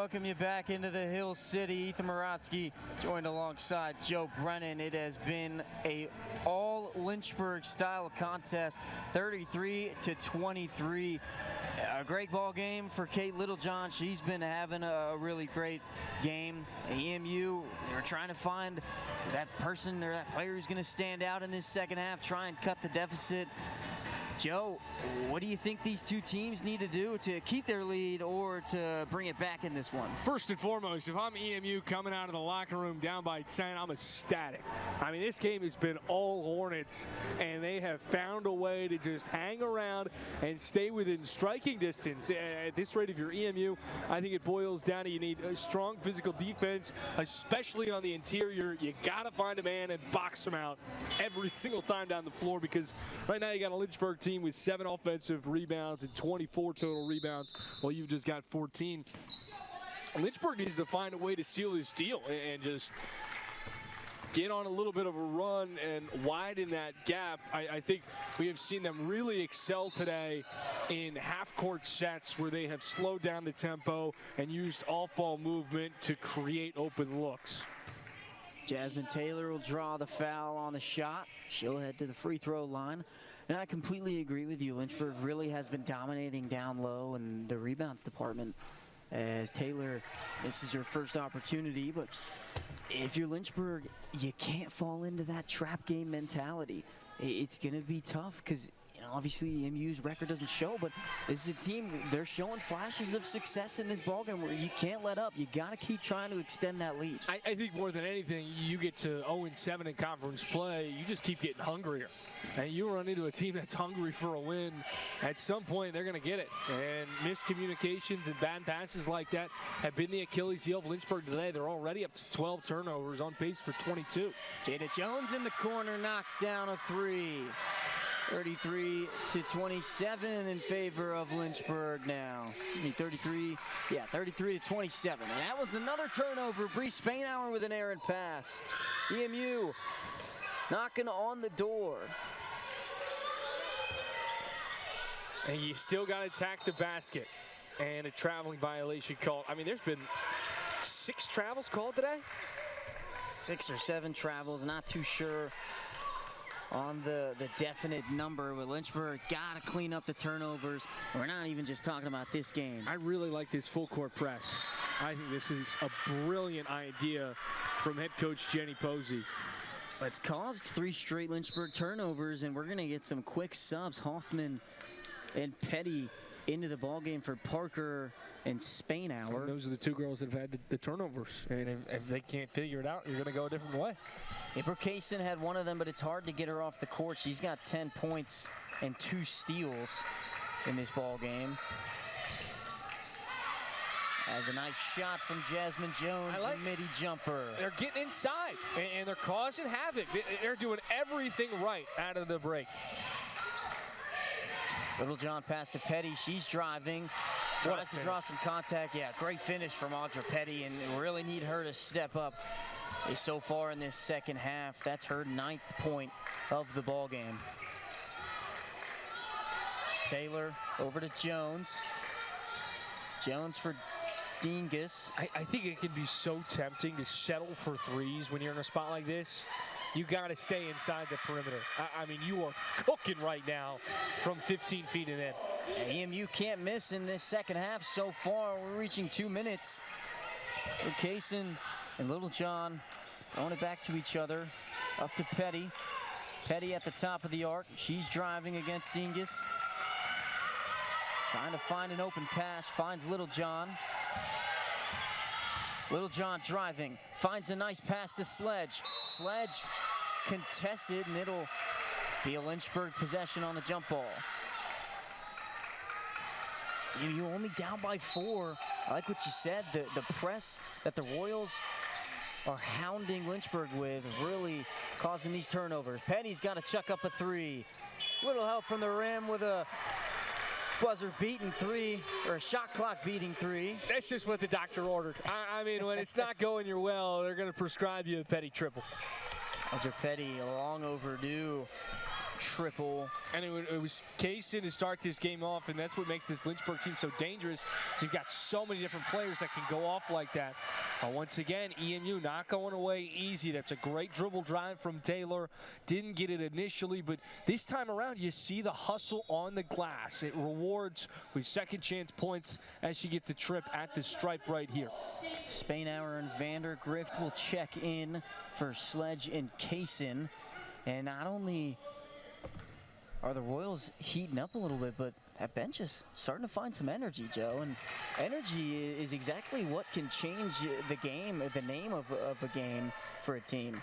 welcome you back into the Hill City. Ethan Morotsky joined alongside Joe Brennan. It has been a all Lynchburg style contest, 33-23. A great ball game for Kate Littlejohn. She's been having a really great game. EMU, they're trying to find that person or that player who's going to stand out in this second half, try and cut the deficit. Joe, what do you think these two teams need to do to keep their lead or to bring it back in this one? First and foremost, if I'm EMU coming out of the locker room down by 10, I'm ecstatic. I mean, this game has been all Hornets, and they have found a way to just hang around and stay within striking distance. At this rate, if you're EMU, I think it boils down to you need a strong physical defense, especially on the interior. You got to find a man and box him out every single time down the floor, because right now you got a Lynchburg team with 7 offensive rebounds and 24 total rebounds, while you've just got 14. Lynchburg needs to find a way to seal this deal and just get on a little bit of a run and widen that gap. I think we have seen them really excel today in half-court sets where they have slowed down the tempo and used off-ball movement to create open looks. Jasmine Taylor will draw the foul on the shot. She'll head to the free throw line. And I completely agree with you. Lynchburg really has been dominating down low in the rebounds department, as Taylor, this is her first opportunity. But if you're Lynchburg, you can't fall into that trap game mentality. It's going to be tough because, you know, obviously EMU's record doesn't show, but this is a team, they're showing flashes of success in this ballgame where you can't let up. You got to keep trying to extend that lead. I think more than anything, you get to 0-7 in conference play, you just keep getting hungrier. And you run into a team that's hungry for a win. At some point, they're going to get it. And miscommunications and bad passes like that have been the Achilles heel of Lynchburg today. They're already up to 12 turnovers, on pace for 22. Jada Jones in the corner knocks down a three. 33-27 in favor of Lynchburg now. Excuse me, 33-27. And that one's another turnover. Bree Spainhour with an errant pass. EMU knocking on the door. And you still got to attack the basket. And a traveling violation called. I mean, there's been 6 travels called today? 6 or 7 travels, not too sure on the definite number, but Lynchburg got to clean up the turnovers. We're not even just talking about this game. I really like this full court press. I think this is a brilliant idea from head coach Jenny Posey. It's caused 3 straight Lynchburg turnovers, and we're going to get some quick subs. Hoffman and Petty into the ballgame for Parker and Spainhour. And those are the 2 girls that have had the turnovers. And if they can't figure it out, you're going to go a different way. April Kaysen had one of them, but it's hard to get her off the court. She's got 10 points and 2 steals in this ball game. As a nice shot from Jasmine Jones, a midi jumper. They're getting inside, and they're causing havoc. They're doing everything right out of the break. Littlejohn pass to Petty. She's driving. Tries to draw some contact. Yeah, great finish from Audra Petty, and we really need her to step up so far in this second half. That's her 9th point of the ball game. Taylor over to Jones. Jones for Dingus. I think it can be so tempting to settle for threes when you're in a spot like this. You got to stay inside the perimeter. I mean, you are cooking right now from 15 feet and in. EMU can't miss in this second half so far. We're reaching 2 minutes. Kaysen and Littlejohn throwing it back to each other. Up to Petty. Petty at the top of the arc. She's driving against Dingus. Trying to find an open pass. Finds Littlejohn. Littlejohn driving. Finds a nice pass to Sledge. Sledge contested, and it'll be a Lynchburg possession on the jump ball. You're only down by 4. I like what you said. The press that the Royals are hounding Lynchburg with, really causing these turnovers. Petty's got to chuck up a 3. Little help from the rim with a buzzer beating 3, or a shot clock beating 3. That's just what the doctor ordered. I mean, when it's not going your well, they're going to prescribe you a Petty triple. Audra Petty, long overdue triple. And it was Kaysen to start this game off, and that's what makes this Lynchburg team so dangerous. So you've got so many different players that can go off like that. Once again, EMU not going away easy. That's a great dribble drive from Taylor. Didn't get it initially, but this time around, you see the hustle on the glass. It rewards with second chance points as she gets a trip at the stripe right here. Spainhour and Vandergrift will check in for Sledge and Kaysen. And not only are the Royals heating up a little bit, but that bench is starting to find some energy, Joe. And energy is exactly what can change the game, or the name of a game for a team.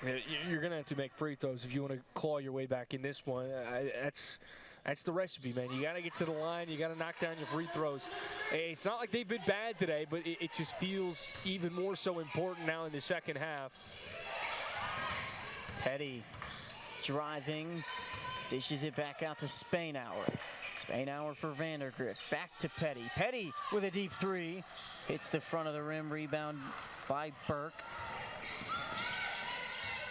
You're going to have to make free throws if you want to claw your way back in this one. That's the recipe, man. You got to get to the line. You got to knock down your free throws. It's not like they've been bad today, but it just feels even more so important now in the second half. Petty driving, dishes it back out to Spainhour. Spainhour for Vandergrift, back to Petty. Petty with a deep three, hits the front of the rim, rebound by Burke.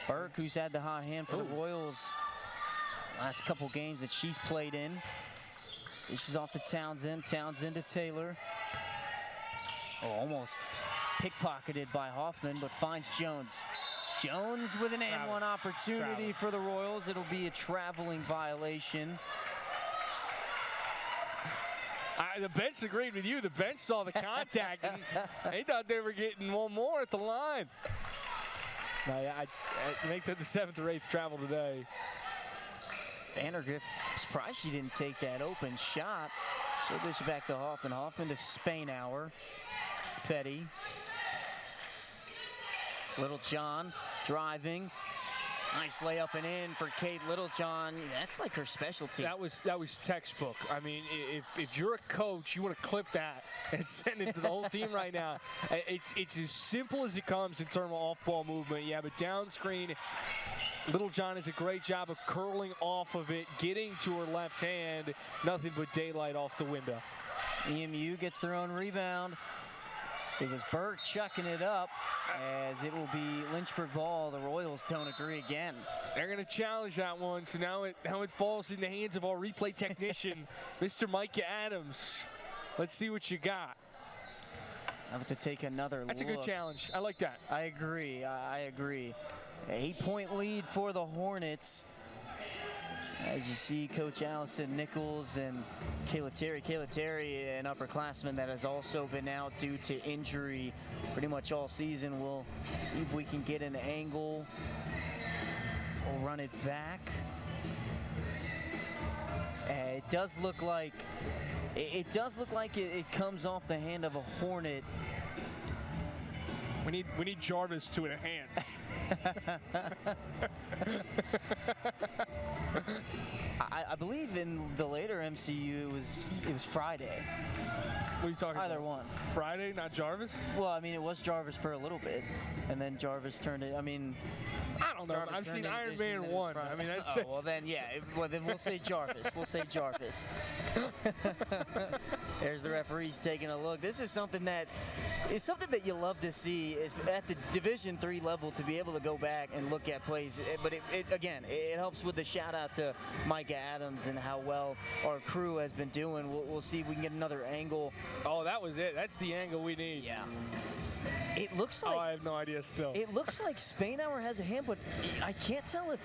Burke, who's had the hot hand for the Royals last couple games that she's played in. Dishes off to Townsend, Townsend to Taylor. Almost pickpocketed by Hoffman, but finds Jones. Jones with an and-one opportunity for the Royals. It'll be a traveling violation. The bench agreed with you. The bench saw the contact, and they thought they were getting one more at the line. I make that the 7th or 8th travel today. Vandergrift, surprised she didn't take that open shot. She'll dish it back to Hoffman. Hoffman to Spainhour. Petty. Littlejohn driving. Nice layup and in for Kate Littlejohn. That's like her specialty. That was textbook. I mean, if you're a coach, you want to clip that and send it to the whole team right now. It's as simple as it comes in terms of off-ball movement. You have a down screen. Littlejohn does a great job of curling off of it, getting to her left hand. Nothing but daylight off the window. EMU gets their own rebound. It was Burke chucking it up, as it will be Lynchburg ball. The Royals don't agree again. They're going to challenge that one, so now it falls in the hands of our replay technician, Mr. Micah Adams. Let's see what you got. I have to take another look. That's a good challenge. I like that. I agree. I agree. 8-point lead for the Hornets. As you see, Coach Allison Nichols and Kayla Terry, an upperclassman that has also been out due to injury pretty much all season. We'll see if we can get an angle. We'll run it back. It does look like it comes off the hand of a Hornet. We need Jarvis to enhance. I believe in the later MCU it was Friday. What are you talking about? Either one. Friday, not Jarvis? Well, I mean, it was Jarvis for a little bit, and then Jarvis turned it. I mean, I don't know. Jarvis I've seen turned Iron Vision, Man then 1. I mean, that's. well, then, yeah. Well, then we'll say Jarvis. We'll say Jarvis. There's the referees taking a look. This is something that you love to see is at the Division III level, to be able to go back and look at plays. But it helps with the shout out to Micah Adams and how well our crew has been doing. We'll see if we can get another angle. Oh, that was it. That's the angle we need. Yeah. It looks like. Oh, I have no idea still. It looks like Spainhour has a hand, but I can't tell if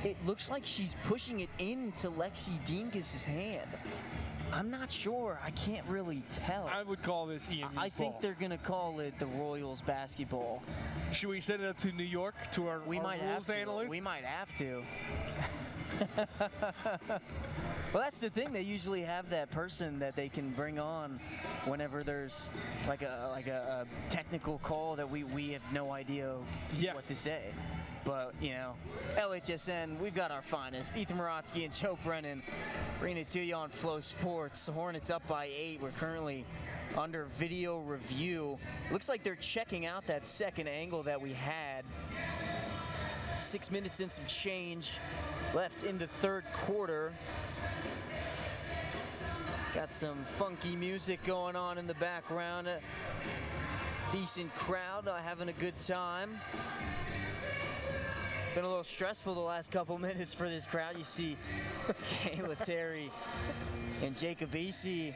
it looks like she's pushing it into Lexi Dingus' hand. I'm not sure. I can't really tell. I would call this EMU I think they're going to call it the Royals basketball. Should we send it up to New York to our rules analyst? We might have to. Well, that's the thing. They usually have that person that they can bring on whenever there's like a technical call that we have no idea what to say. But, you know, LHSN, we've got our finest. Ethan Morotsky and Joe Brennan bringing it to you on FloSports. The Hornets up by 8. We're currently under video review. Looks like they're checking out that second angle that we had. 6 minutes and some change left in the third quarter. Got some funky music going on in the background. A decent crowd having a good time. Been a little stressful the last couple minutes for this crowd. You see Kayla Terry and Jacob Easy.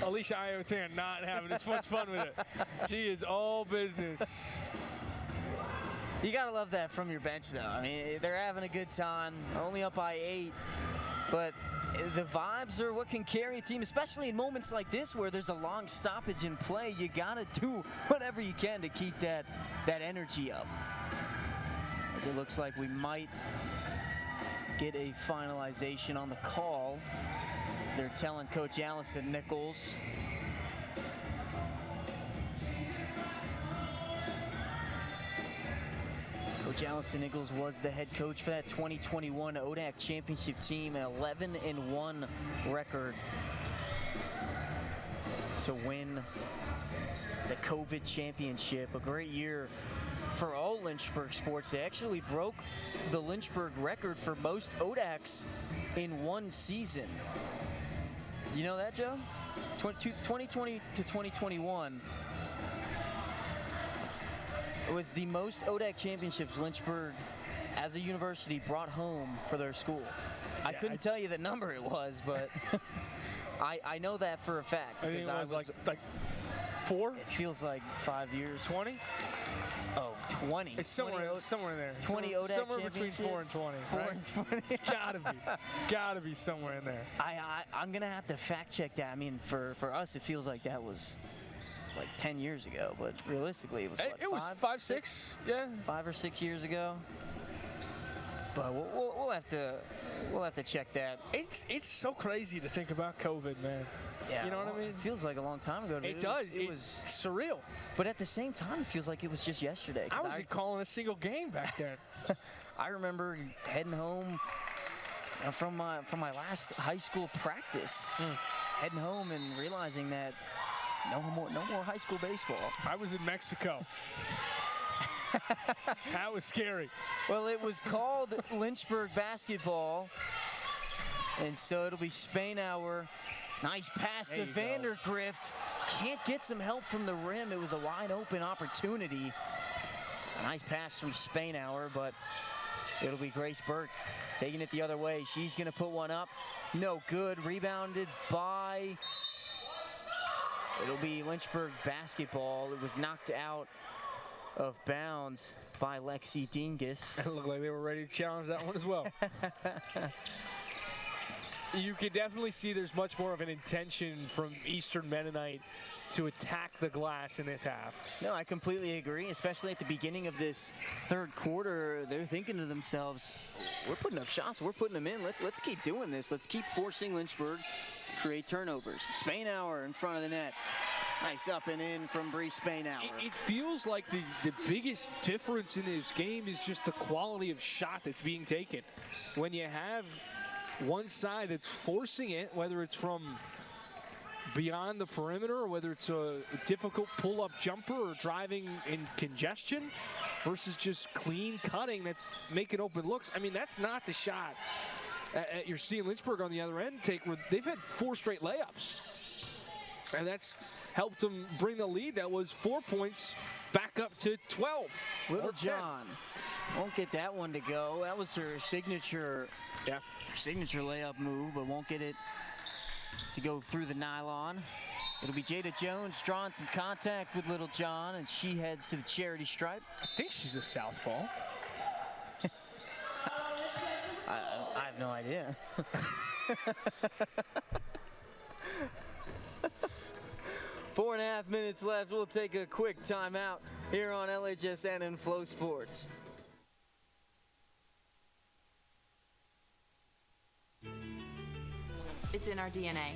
Alicia Iotan not having as much fun with it. She is all business. You gotta love that from your bench, though. I mean, they're having a good time, only up by 8, but the vibes are what can carry a team, especially in moments like this where there's a long stoppage in play. You gotta do whatever you can to keep that energy up. As it looks like we might get a finalization on the call. As they're telling Coach Allison Nichols. Coach Allison Nichols was the head coach for that 2021 ODAC championship team, an 11-1 record to win the COVID championship. A great year for all Lynchburg sports. They actually broke the Lynchburg record for most ODACs in one season. You know that, Joe? 2020 to 2021. It was the most ODAC championships Lynchburg, as a university, brought home for their school. I couldn't tell you the number it was, but I know that for a fact. I think it was like 4? It feels like 5 years. 20? Oh, 20. It's somewhere in there. 20 ODAC somewhere between 4 and 20. 4 right? and 20. Gotta be somewhere in there. I'm gonna have to fact check that. I mean, for us, it feels like that was like 10 years ago, but realistically, it was what, it was 5, 6, yeah, 5 or 6 years ago. But we'll have to check that. It's so crazy to think about COVID, man. Yeah, you know what I mean? It feels like a long time ago. It does. It was surreal. But at the same time, it feels like it was just yesterday. I wasn't calling a single game back then. I remember heading home from my last high school practice, heading home and realizing that no more high school baseball. I was in Mexico. That was scary. Well, it was called Lynchburg basketball, and so it'll be Spainhour. Nice pass to Vandergrift. Can't get some help from the rim. It was a wide open opportunity. A nice pass from Spainhour, but it'll be Grace Burke taking it the other way. She's going to put one up. No good. Rebounded by... It'll be Lynchburg basketball. It was knocked out of bounds by Lexi Dingus. It looked like they were ready to challenge that one as well. You can definitely see there's much more of an intention from Eastern Mennonite to attack the glass in this half. No, I completely agree, especially at the beginning of this third quarter. They're thinking to themselves, we're putting up shots, we're putting them in. Let's keep doing this. Let's keep forcing Lynchburg to create turnovers. Spainhour in front of the net. Nice up and in from Bree Spainhour. It feels like the biggest difference in this game is just the quality of shot that's being taken. When you have one side that's forcing it, whether it's from beyond the perimeter or whether it's a difficult pull-up jumper or driving in congestion versus just clean cutting that's making open looks. I mean, that's not the shot you're seeing Lynchburg on the other end take. They've had 4 straight layups, and that's helped them bring the lead. That was 4 points back up to 12. Little John won't get that one to go. That was her signature layup move, but won't get it to go through the nylon. It'll be Jada Jones drawing some contact with Little John, and she heads to the charity stripe. I think she's a southpaw. I have no idea. Four and a half minutes left. We'll take a quick timeout here on LHSN and FloSports. It's in our DNA.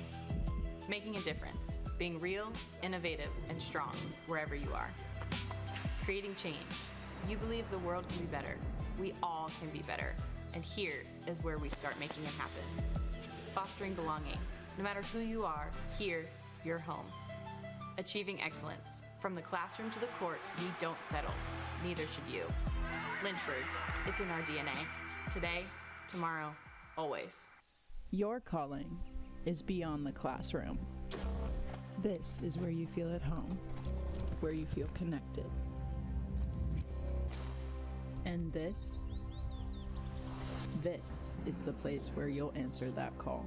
Making a difference. Being real, innovative, and strong wherever you are. Creating change. You believe the world can be better. We all can be better. And here is where we start making it happen. Fostering belonging. No matter who you are, here, you're home. Achieving excellence. From the classroom to the court, we don't settle. Neither should you. Lynchburg, it's in our DNA. Today, tomorrow, always. Your calling is beyond the classroom. This is where you feel at home, where you feel connected. And this is the place where you'll answer that call.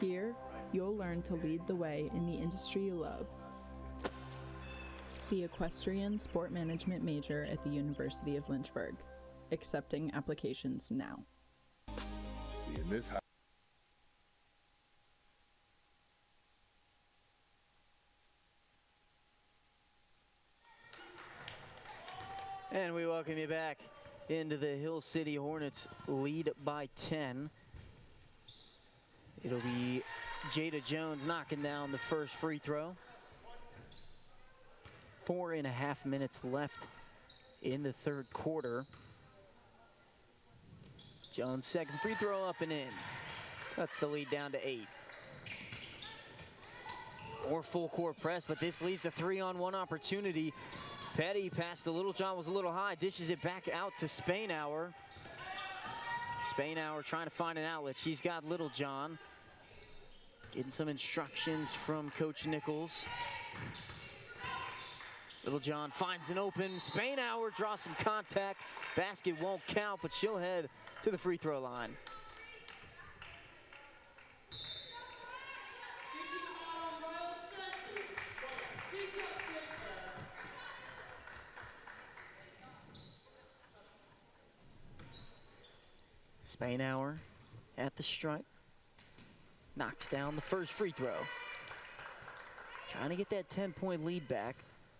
Here, you'll learn to lead the way in the industry you love. The equestrian sport management major at the University of Lynchburg. Accepting applications now. See, in this house. And we welcome you back into the Hill City Hornets lead by 10. It'll be Jada Jones knocking down the first free throw. 4.5 minutes left in the third quarter. Jones' second free throw up and in. Cuts the lead down to 8. Or full court press, but this leaves a 3-on-1 opportunity. Petty past the Little John was a little high, dishes it back out to Spainhour. Spainhour trying to find an outlet. She's got Little John. Getting some instructions from Coach Nichols. Little John finds an open. Spainhour draws some contact. Basket won't count, but she'll head to the free throw line. Spainhour at the stripe. Knocks down the first free throw. Trying to get that 10-point lead back.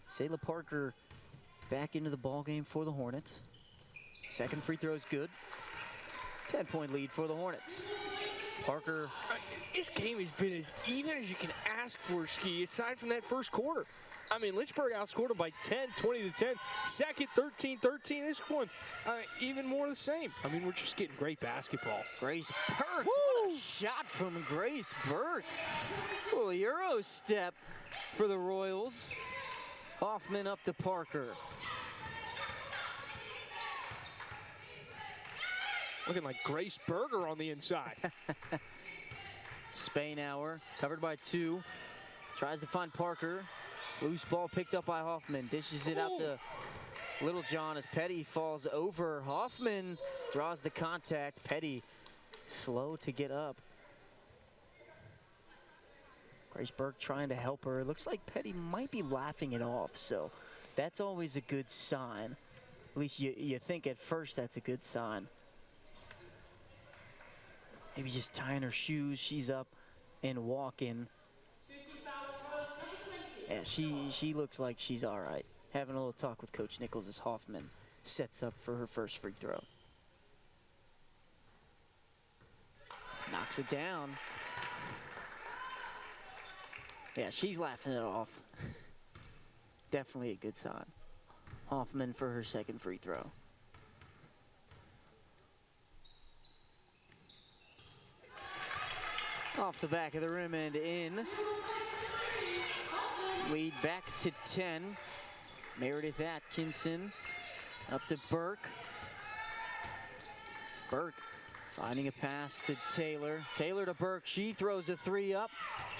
Sayla Parker back into the ballgame for the Hornets. Second free throw is good. 10-point lead for the Hornets. Parker. This game has been as even as you can ask for, Ski, aside from that first quarter. I mean, Lynchburg outscored them by 10, 20-10. Second, 13-13. This one, even more the same. I mean, we're just getting great basketball. Grace Burke. What a shot from Grace Burke. A little Euro step for the Royals. Hoffman up to Parker. Looking like Grace Berger on the inside. Spainhour covered by 2. Tries to find Parker. Loose ball picked up by Hoffman. Dishes it out to Little John as Petty falls over. Hoffman draws the contact. Petty slow to get up. Grace Burke trying to help her. It looks like Petty might be laughing it off, so that's always a good sign. At least you think at first that's a good sign. Maybe just tying her shoes. She's up and walking. Yeah, she looks like she's all right. Having a little talk with Coach Nichols as Hoffman sets up for her first free throw. Knocks it down. Yeah, she's laughing it off. Definitely a good sign. Hoffman for her second free throw. Off the back of the rim and in. Lead back to 10. Meredith Atkinson up to Burke. Burke finding a pass to Taylor. Taylor to Burke. She throws a 3 up.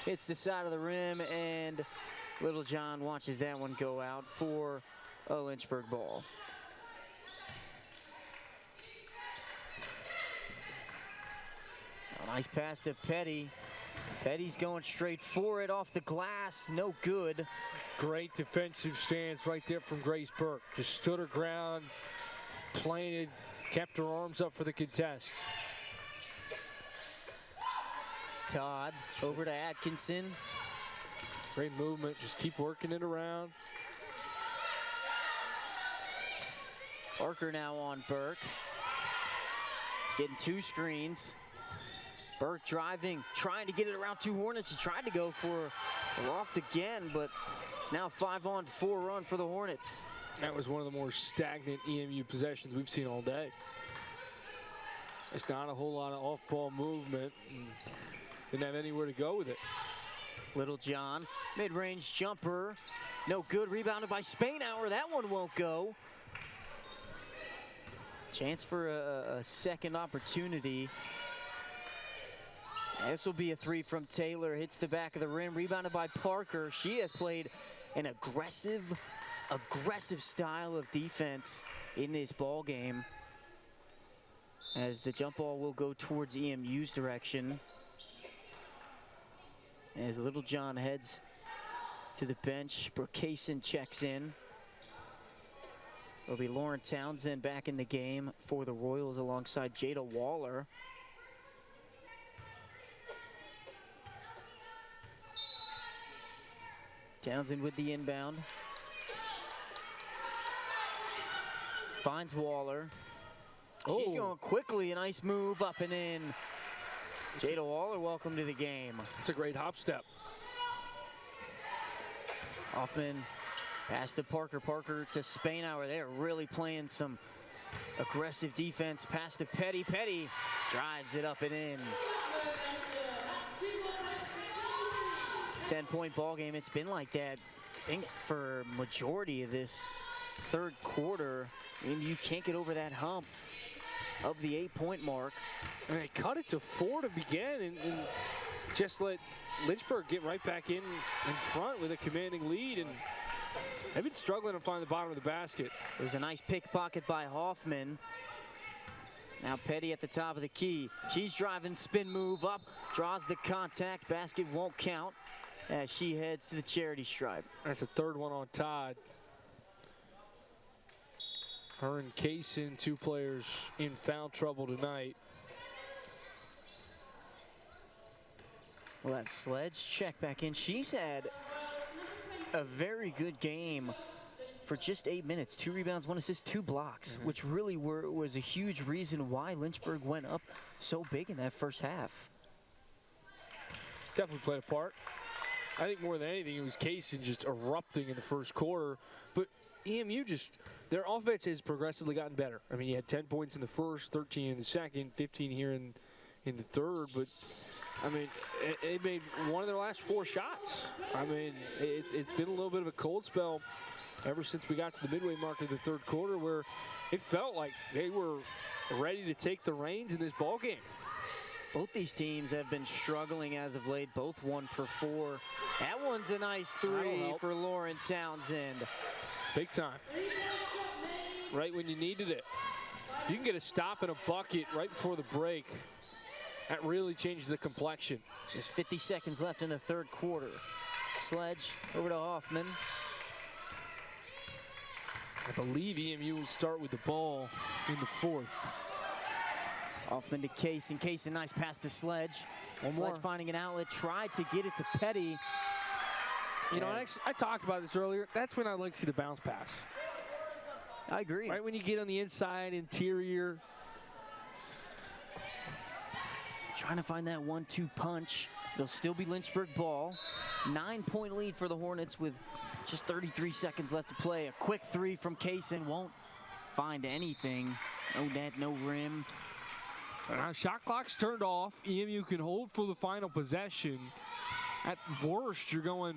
Hits the side of the rim, and Little John watches that one go out for a Lynchburg ball. A nice pass to Petty. Petty's going straight for it off the glass. No good. Great defensive stance right there from Grace Burke. Just stood her ground, planted, kept her arms up for the contest. Todd over to Atkinson. Great movement. Just keep working it around. Parker now on Burke. He's getting 2 screens. Burke driving, trying to get it around 2 Hornets. He tried to go for the loft again, but it's now a 5-on-4 run for the Hornets. That was one of the more stagnant EMU possessions we've seen all day. It's not a whole lot of off-ball movement. Didn't have anywhere to go with it. Little John, mid-range jumper. No good, rebounded by Spainhour. That one won't go. Chance for a second opportunity. This will be a 3 from Taylor. Hits the back of the rim, rebounded by Parker. She has played an aggressive aggressive style of defense in this ball game, as the jump ball will go towards EMU's direction. As Little John heads to the bench, Brooke Kaysen checks in. It'll be Lauren Townsend back in the game for the Royals alongside Jada Waller. Townsend with the inbound. Finds Waller. She's going quickly, a nice move up and in. Jada Waller, welcome to the game. It's a great hop step. Hoffman pass to Parker. Parker to Spainhour. They're really playing some aggressive defense. Pass to Petty. Petty drives it up and in. 10-point ball game. It's been like that, I think, for majority of this third quarter. And you can't get over that hump of the 8-point mark. And they cut it to 4 to begin and just let Lynchburg get right back in front with a commanding lead. And they've been struggling to find the bottom of the basket. It was a nice pickpocket by Hoffman. Now Petty at the top of the key. She's driving, spin move up, draws the contact. Basket won't count as she heads to the charity stripe. That's the third one on Todd. Her and Kaysen, 2 players in foul trouble tonight. We'll have Sledge check back in. She's had a very good game for just 8 minutes. 2 rebounds, 1 assist, 2 blocks, which really was a huge reason why Lynchburg went up so big in that first half. Definitely played a part. I think more than anything, it was Kaysen just erupting in the first quarter. But EMU just, their offense has progressively gotten better. I mean, you had 10 points in the first, 13 in the second, 15 here in the third. But, I mean, they made one of their last 4 shots. I mean, it's been a little bit of a cold spell ever since we got to the midway mark of the third quarter, where it felt like they were ready to take the reins in this ball game. Both these teams have been struggling as of late, both 1 for 4. That one's a nice 3 for Lauren Townsend. Big time. Right when you needed it. You can get a stop and a bucket right before the break. That really changed the complexion. Just 50 seconds left in the third quarter. Sledge over to Hoffman. I believe EMU will start with the ball in the 4th. Hoffman to Kaysen. Kaysen, nice pass to Sledge. Sledge finding an outlet, tried to get it to Petty. You know, I talked about this earlier. That's when I like to see the bounce pass. I agree. Right when you get on the inside, interior. Trying to find that 1-2 punch. It'll still be Lynchburg ball. 9-point lead for the Hornets with just 33 seconds left to play. A quick 3 from Kaysen won't find anything. No net, no rim. Now shot clock's turned off. EMU can hold for the final possession. At worst, you're going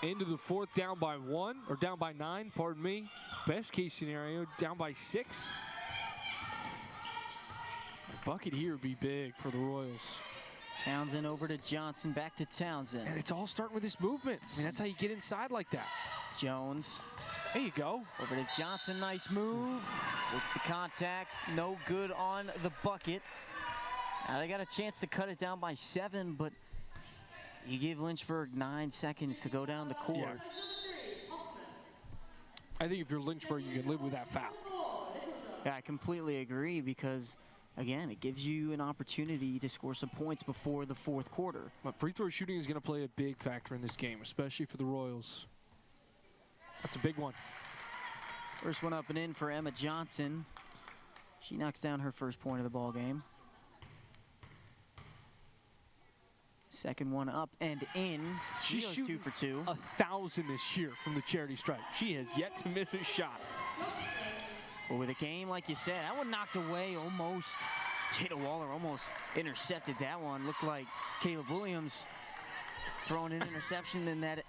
into the 4th down by 1, or down by 9, pardon me. Best case scenario, down by 6. A bucket here would be big for the Royals. Townsend over to Johnson, back to Townsend. And it's all starting with this movement. I mean, that's how you get inside like that. Jones. There you go. Over to Johnson, nice move. It's the contact, no good on the bucket. Now they got a chance to cut it down by 7, but you give Lynchburg 9 seconds to go down the court. Yeah. I think if you're Lynchburg, you can live with that foul. Yeah, I completely agree because, again, it gives you an opportunity to score some points before the 4th quarter. But free throw shooting is going to play a big factor in this game, especially for the Royals. That's a big one. First one up and in for Emma Johnson. She knocks down her first point of the ball game. Second one up and in. She goes 2 for 2. 1,000 this year from the charity stripe. She has yet to miss a shot. Well, with a game, like you said, that one knocked away almost. Jada Waller almost intercepted that one. Looked like Caleb Williams throwing an interception in that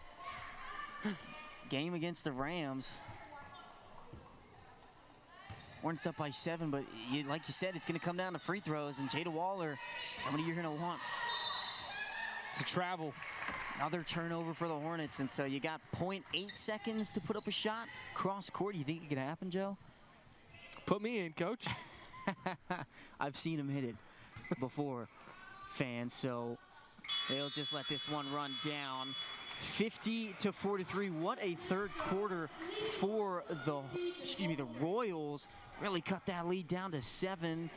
game against the Rams. Hornets up by 7, but like you said, it's going to come down to free throws, and Jada Waller, somebody you're going to want. To travel. Another turnover for the Hornets, and so you got 0.8 seconds to put up a shot cross court. You think it could happen, Joe? Put me in, coach. I've seen him hit it before, fans, so they'll just let this one run down. 50-43. What a third quarter for the Royals. Really cut that lead down to 7.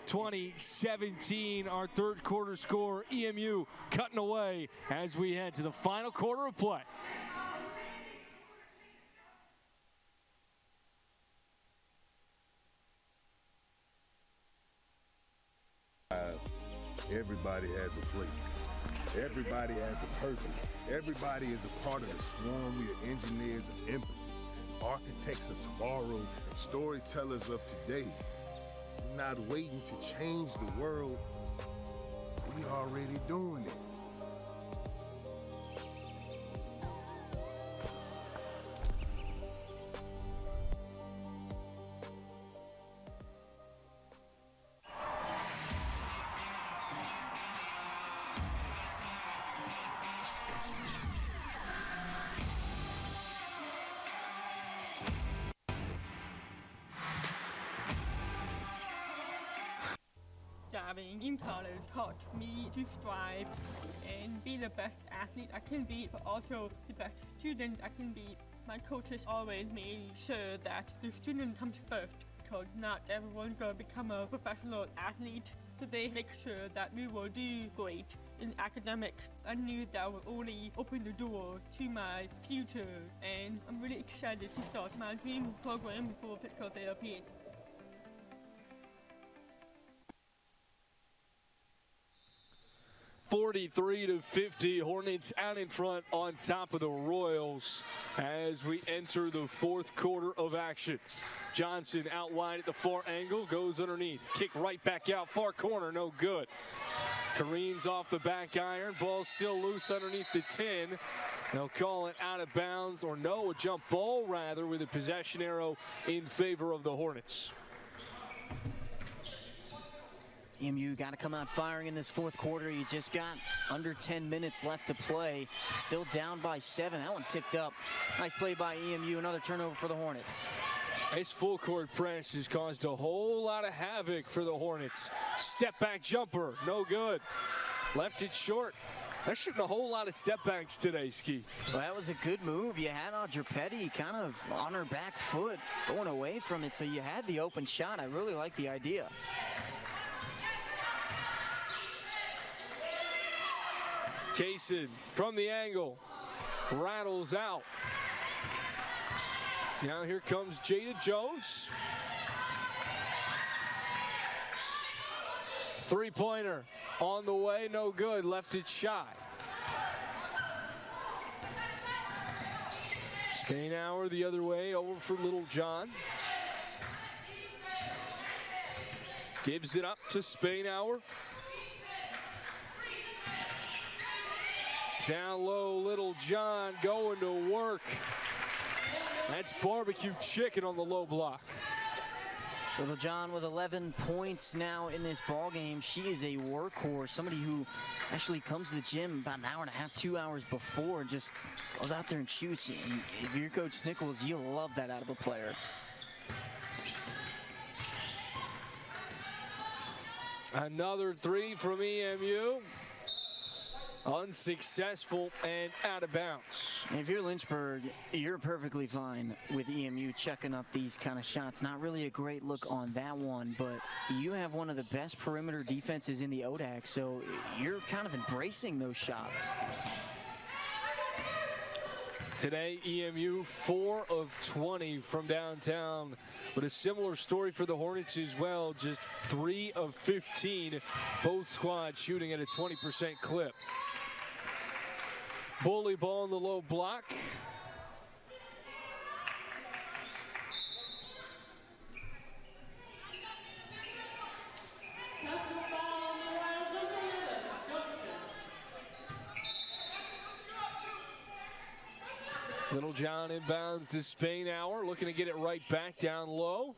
2017, our third quarter score. EMU cutting away as we head to the final quarter of play. Everybody has a place. Everybody has a purpose. Everybody is a part of the swarm. We are engineers of empathy, architects of tomorrow, storytellers of today. We're not waiting to change the world. We already doing it. Diving in college taught me to strive and be the best athlete I can be, but also the best student I can be. My coaches always made sure that the student comes first, because not everyone's gonna become a professional athlete. So they make sure that we will do great in academic. I knew that would only open the door to my future, and I'm really excited to start my dream program for physical therapy. (43-50), Hornets out in front on top of the Royals as we enter the fourth quarter of action. Johnson out wide at the far angle, goes underneath, kick right back out, far corner, no good. Careens off the back iron, ball still loose underneath the 10. They'll call it out of bounds, or no, a jump ball rather, with a possession arrow in favor of the Hornets. EMU got to come out firing in this fourth quarter. You just got under 10 minutes left to play. Still down by 7. That one tipped up. Nice play by EMU. Another turnover for the Hornets. This full court press has caused a whole lot of havoc for the Hornets. Step back jumper, no good. Left it short. They're shooting a whole lot of step backs today, Ski. Well, that was a good move. You had Audra Petty kind of on her back foot, going away from it, so you had the open shot. I really like the idea. Kaysen from the angle, rattles out. Now here comes Jada Jones. Three-pointer on the way, no good, left it shy. Spainhour the other way, over for Little John. Gives it up to Spainhour. Down low, Little John going to work. That's barbecue chicken on the low block. Little John with 11 points now in this ball game. She is a workhorse, somebody who actually comes to the gym about an hour and a half, 2 hours before, and just goes out there and shoots. And if you're Coach Nichols, you'll love that out of a player. Another three from EMU. Unsuccessful and out of bounds. If you're Lynchburg, you're perfectly fine with EMU checking up these kind of shots. Not really a great look on that one, but you have one of the best perimeter defenses in the ODAC, so you're kind of embracing those shots. Today, EMU 4 of 20 from downtown, but a similar story for the Hornets as well, just 3 of 15, both squads shooting at a 20% clip. Bully ball in the low block. Little John inbounds to Spainhour, looking to get it right back down low.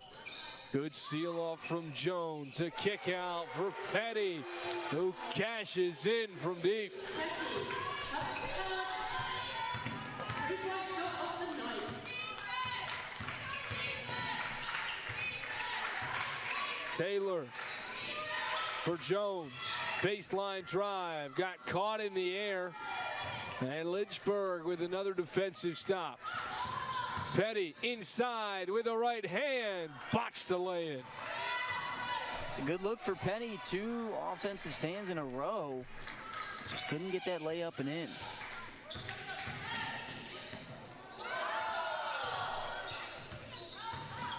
Good seal off from Jones. A kick out for Petty, who cashes in from deep. Taylor for Jones. Baseline drive. Got caught in the air. And Lynchburg with another defensive stop. Petty inside with a right hand. Botched the lay-in. It's a good look for Petty. 2 offensive stands in a row. Just couldn't get that layup and in.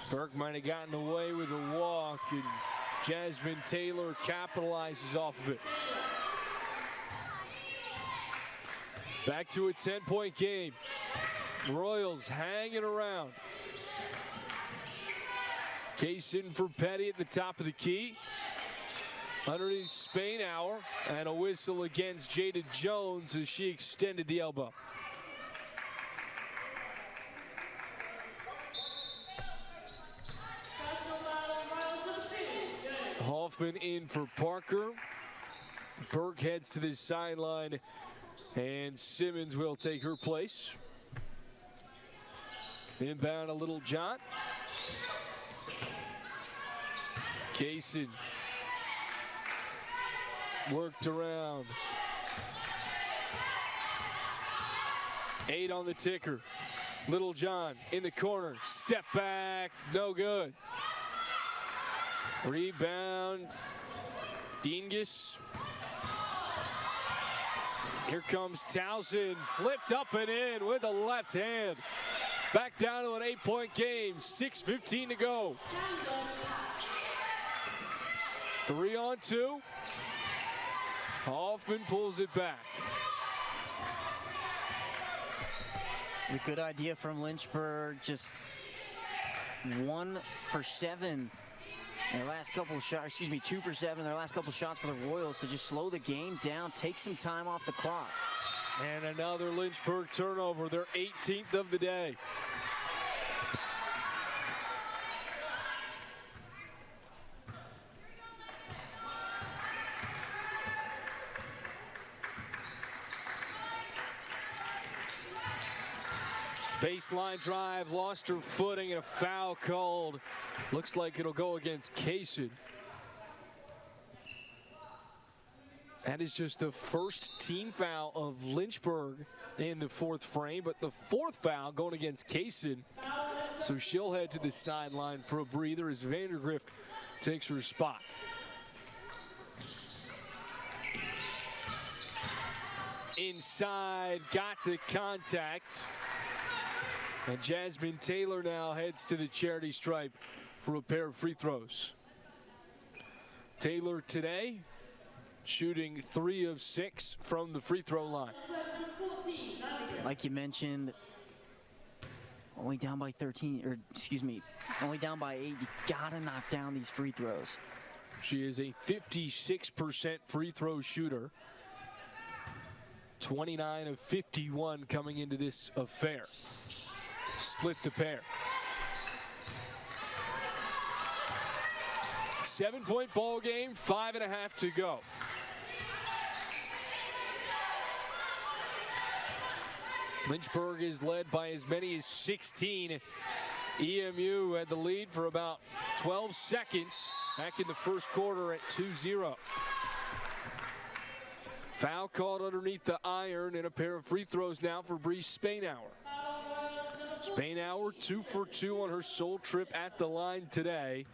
Burke might have gotten away with a walk, and Jasmine Taylor capitalizes off of it. Back to a 10-point game. Royals hanging around. Kaysen for Petty at the top of the key. Underneath Spainhour, and a whistle against Jada Jones as she extended the elbow. Hoffman in for Parker. Burke heads to the sideline, and Simmons will take her place. Inbound a Little John. Kaysen worked around. 8 on the ticker. Little John in the corner. Step back. No good. Rebound. Dingus. Here comes Towson. Flipped up and in with the left hand. Back down to an 8-point game. 6:15 to go. 3 on 2. Hoffman pulls it back. It's a good idea from Lynchburg. Just 1 for 7. Their last couple shots, 2 for 7. Their last couple shots for the Royals to just slow the game down, take some time off the clock. And another Lynchburg turnover, their 18th of the day. Baseline drive, lost her footing, and a foul called. Looks like it'll go against Kaysen. That is just the first team foul of Lynchburg in the 4th frame, but the 4th foul going against Kaysen. So she'll head to the sideline for a breather as Vandergrift takes her spot. Inside, got the contact. And Jasmine Taylor now heads to the charity stripe for a pair of free throws. Taylor today shooting 3 of 6 from the free throw line. Like you mentioned, only down by 13, or excuse me, only down by 8. You gotta knock down these free throws. She is a 56% free throw shooter. 29 of 51 coming into this affair. Split the pair. 7-point ball game, 5.5 to go. Lynchburg is led by as many as 16. EMU had the lead for about 12 seconds back in the first quarter at 2-0. Foul called underneath the iron, and a pair of free throws now for Bree Spainhour. Spainhour 2 for 2 on her sole trip at the line today.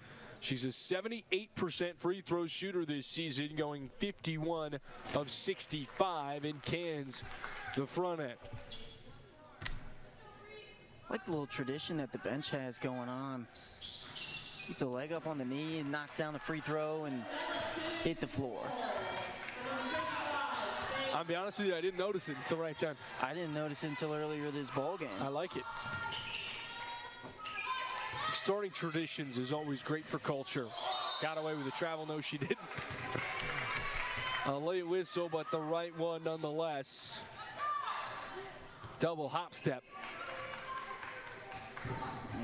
She's a 78% free throw shooter this season, going 51 of 65 and cans the front end. I like the little tradition that the bench has going on. Keep the leg up on the knee and knock down the free throw and hit the floor. I'll be honest with you, I didn't notice it until right then. I didn't notice it until earlier this ball game. I like it. Starting traditions is always great for culture. Got away with the travel, no she didn't. A late whistle, but the right one nonetheless. Double hop step.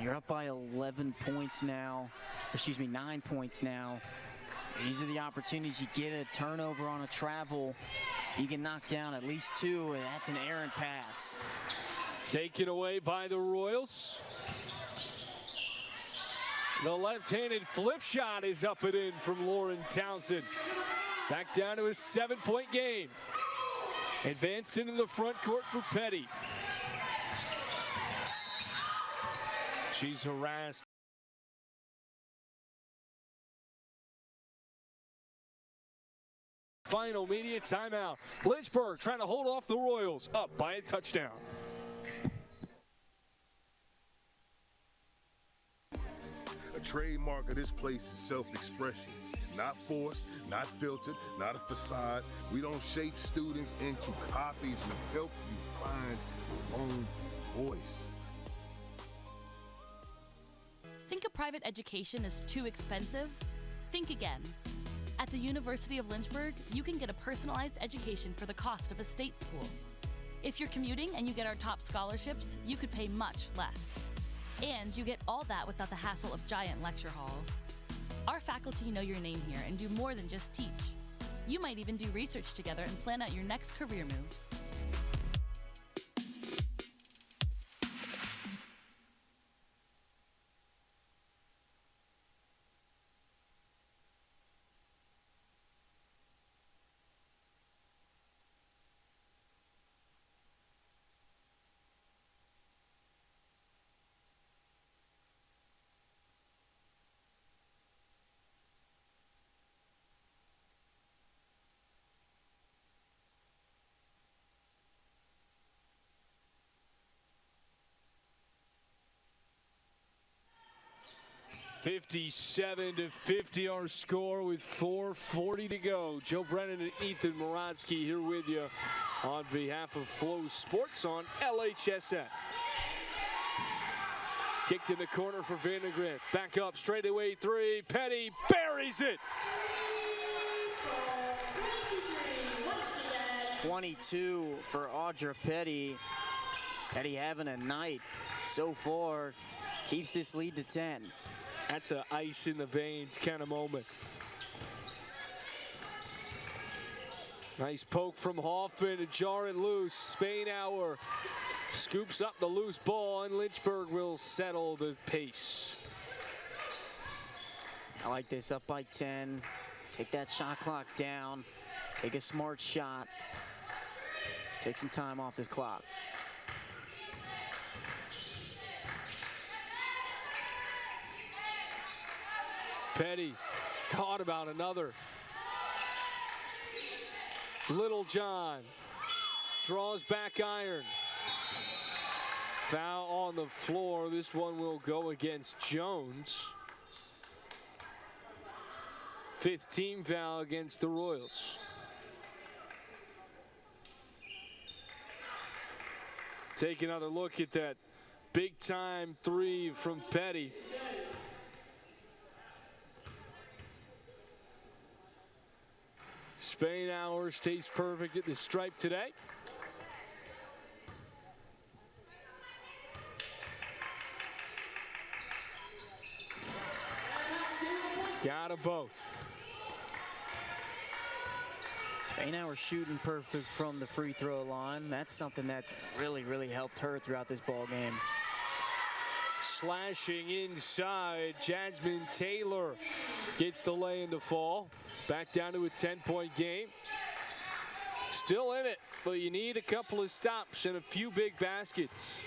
You're up by 11 points now. Excuse me, 9 points now. These are the opportunities you get. A turnover on a travel. You can knock down at least 2, and that's an errant pass. Taken away by the Royals. The left-handed flip shot is up and in from Lauren Townsend. Back down to a 7-point game. Advanced into the front court for Petty. She's harassed. Final media timeout. Lynchburg trying to hold off the Royals, up by a touchdown. A trademark of this place is self-expression. Not forced, not filtered, not a facade. We don't shape students into copies. We help you find your own voice. Think a private education is too expensive? Think again. At the University of Lynchburg, you can get a personalized education for the cost of a state school. If you're commuting and you get our top scholarships, you could pay much less. And you get all that without the hassle of giant lecture halls. Our faculty know your name here and do more than just teach. You might even do research together and plan out your next career moves. $57-50 our score with 4:40 to go. Joe Brennan and Ethan Morodsky here with you on behalf of FloSports on LHSN. Kicked in the corner for Vandergrift. Back up, straightaway three. Petty buries it. 22 for Audra Petty. Petty having a night so far. Keeps this lead to 10. That's an ice in the veins kind of moment. Nice poke from Hoffman to jar it loose. Spainhour scoops up the loose ball, and Lynchburg will settle the pace. I like this, up by 10. Take that shot clock down. Take a smart shot. Take some time off this clock. Petty thought about another. Little John draws back iron. Foul on the floor. This one will go against Jones. 5th team foul against the Royals. Take another look at that big time three from Petty. Spainhour stays perfect at the stripe today. Got them both. Spainhour shooting perfect from the free throw line. That's something that's really helped her throughout this ball game. Slashing inside, Jasmine Taylor gets the lay in to fall. Back down to a 10-point game. Still in it, but you need a couple of stops and a few big baskets.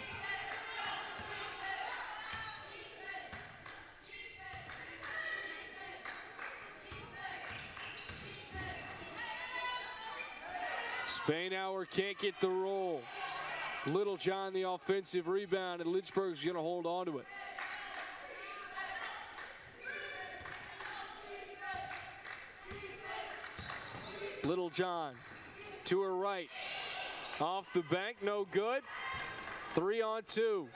Spainhour can't get the roll. Little John the offensive rebound, and Lynchburg's going to hold on to it. Little John to her right. Off the bank, no good. 3 on 2.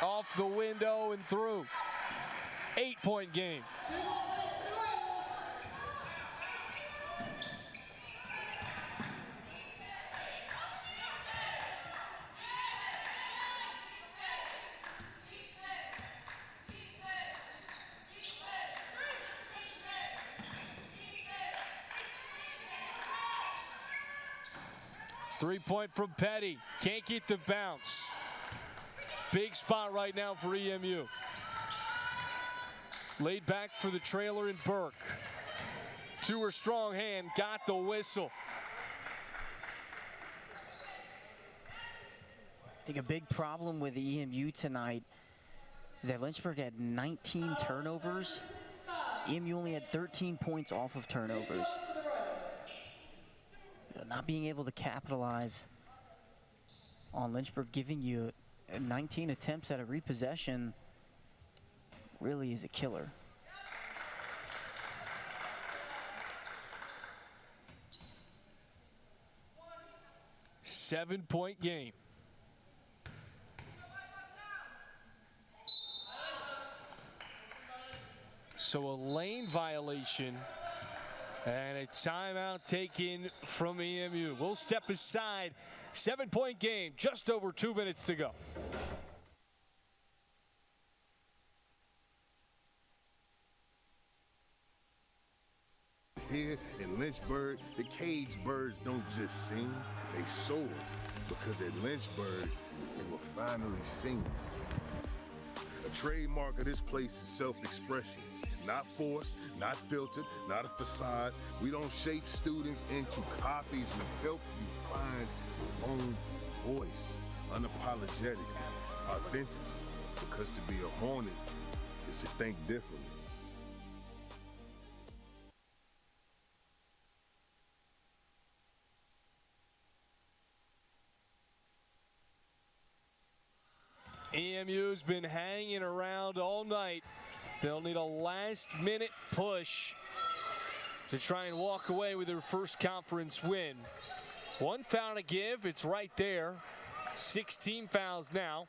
Off the window and through. 8-point game. Three-point from Petty. Can't get the bounce. Big spot right now for EMU. Laid back for the trailer in Burke. To her strong hand, got the whistle. I think a big problem with EMU tonight is that Lynchburg had 19 turnovers. EMU only had 13 points off of turnovers. Not being able to capitalize on Lynchburg giving you 19 attempts at a repossession really is a killer. Seven-point game. So a lane violation and a timeout taken from EMU. We'll step aside. 7-point game, just over 2 minutes to go. Here in Lynchburg, the cage birds don't just sing, they soar. Because at Lynchburg, they were finally seen. A trademark of this place is self-expression. Not forced, not filtered, not a facade. We don't shape students into copies. We help you find your own voice, unapologetic, authentic. Because to be a Hornet is to think differently. EMU's been hanging around all night. They'll need a last-minute push to try and walk away with their first conference win. One foul to give, it's right there. 16 fouls now.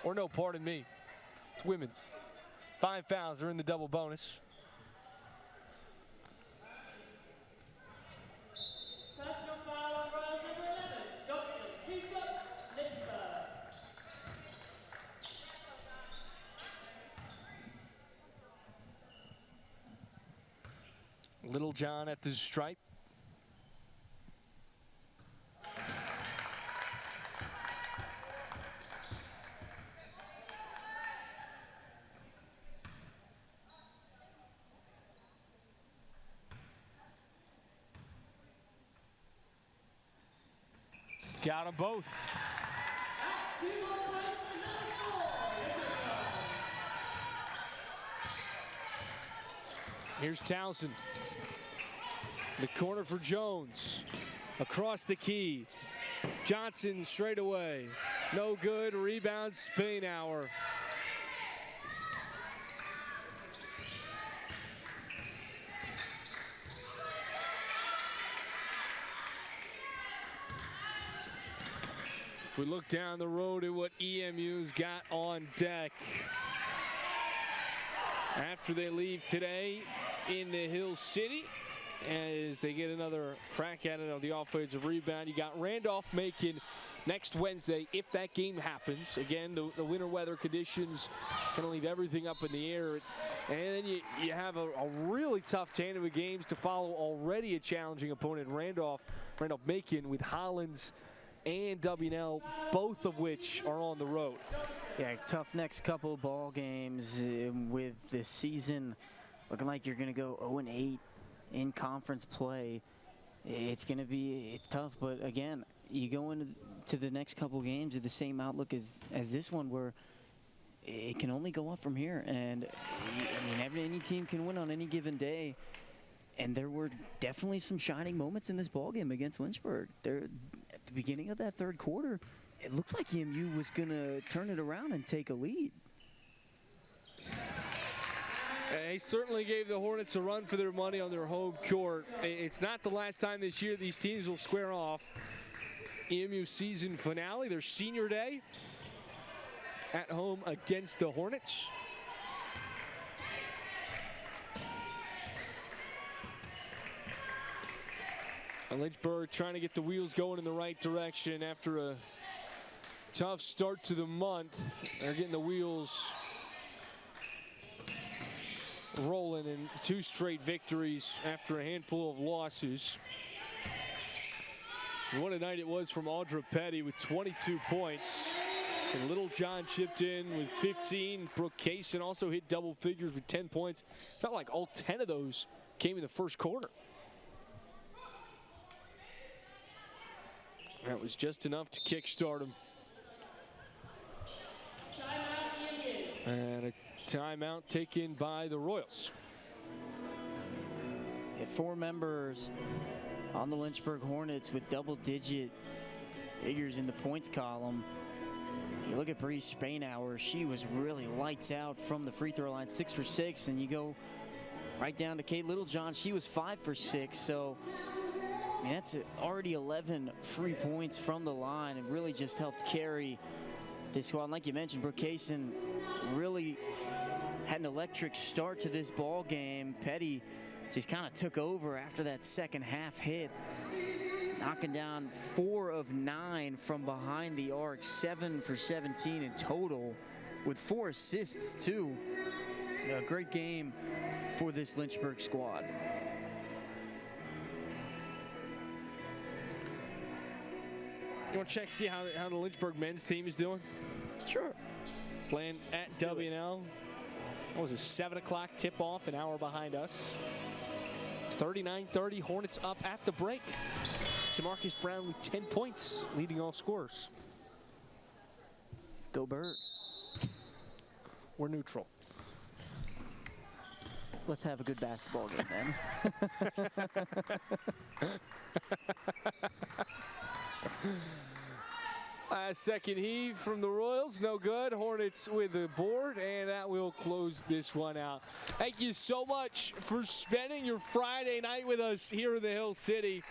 Or no, pardon me, it's women's. 5 fouls, they're in the double bonus. Personal foul on rise number 11, Johnson, 2 shots, Lynchburg. Little John at the stripe. Got them both. Here's Townsend. The corner for Jones. Across the key. Johnson straight away. No good. Rebound, Spainhour. If we look down the road at what EMU's got on deck after they leave today in the Hill City, as they get another crack at it on the offensive rebound. You got Randolph-Macon next Wednesday, if that game happens. Again, the winter weather conditions going to leave everything up in the air. And then you have a really tough tandem of games to follow. Already a challenging opponent, Randolph-Macon, with Hollins and W&L, both of which are on the road. Yeah, tough next couple of ball games with the season looking like you're going to go 0-8 in conference play. It's going to be tough, but again, you go into the next couple games with the same outlook as this one, where it can only go up from here. And I mean, any team can win on any given day. And there were definitely some shining moments in this ballgame against Lynchburg. There, at the beginning of that third quarter, it looked like EMU was going to turn it around and take a lead. They certainly gave the Hornets a run for their money on their home court. It's not the last time this year these teams will square off. EMU season finale, their senior day, at home against the Hornets. And Lynchburg trying to get the wheels going in the right direction after a tough start to the month. They're getting the wheels rolling in 2 straight victories after a handful of losses. And what a night it was from Audra Petty with 22 points. And Little John chipped in with 15. Brooke Kaysen also hit double figures with 10 points. Felt like all 10 of those came in the first quarter. That was just enough to kickstart him. And a timeout taken by the Royals. At 4 members on the Lynchburg Hornets with double-digit figures in the points column. You look at Bree Spainhour, she was really lights out from the free throw line, 6 for 6, and you go right down to Kate Littlejohn, she was 5 for 6, so I mean, that's already 11 free points from the line and really just helped carry this squad. And like you mentioned, Brooke Kaysen really had an electric start to this ball game. Petty just kind of took over after that second half hit, knocking down 4 of 9 from behind the arc, 7 for 17 in total, with 4 assists too. A great game for this Lynchburg squad. You want to check, see how the Lynchburg men's team is doing? Sure. Playing at W&L. That was a 7 o'clock tip-off, an hour behind us. 39-30, Hornets up at the break. Jamarcus Brown with 10 points, leading all scorers. Go Bird. We're neutral. Let's have a good basketball game then. Second heave from the Royals, no good. Hornets with the board, and that will close this one out. Thank you so much for spending your Friday night with us here in the Hill City.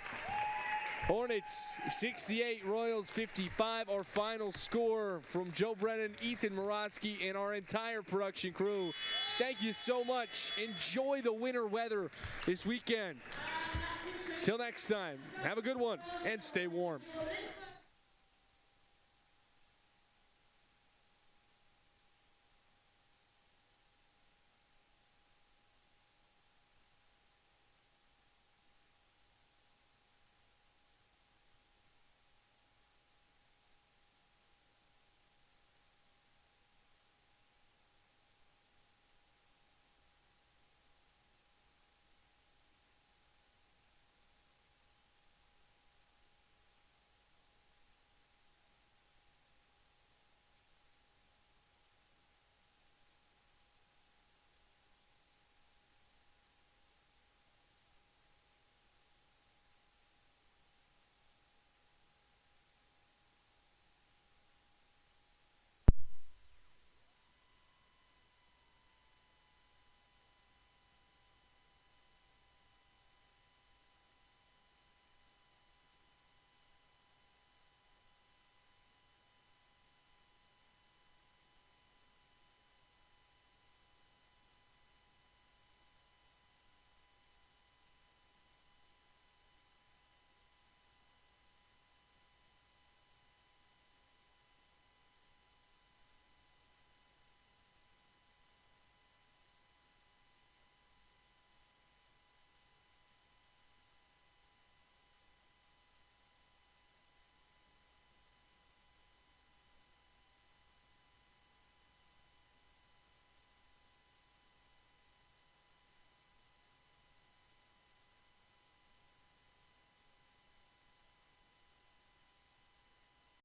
Hornets 68, Royals 55. Our final score from Joe Brennan, Ethan Morotsky, and our entire production crew. Thank you so much. Enjoy the winter weather this weekend. Till next time, have a good one and stay warm.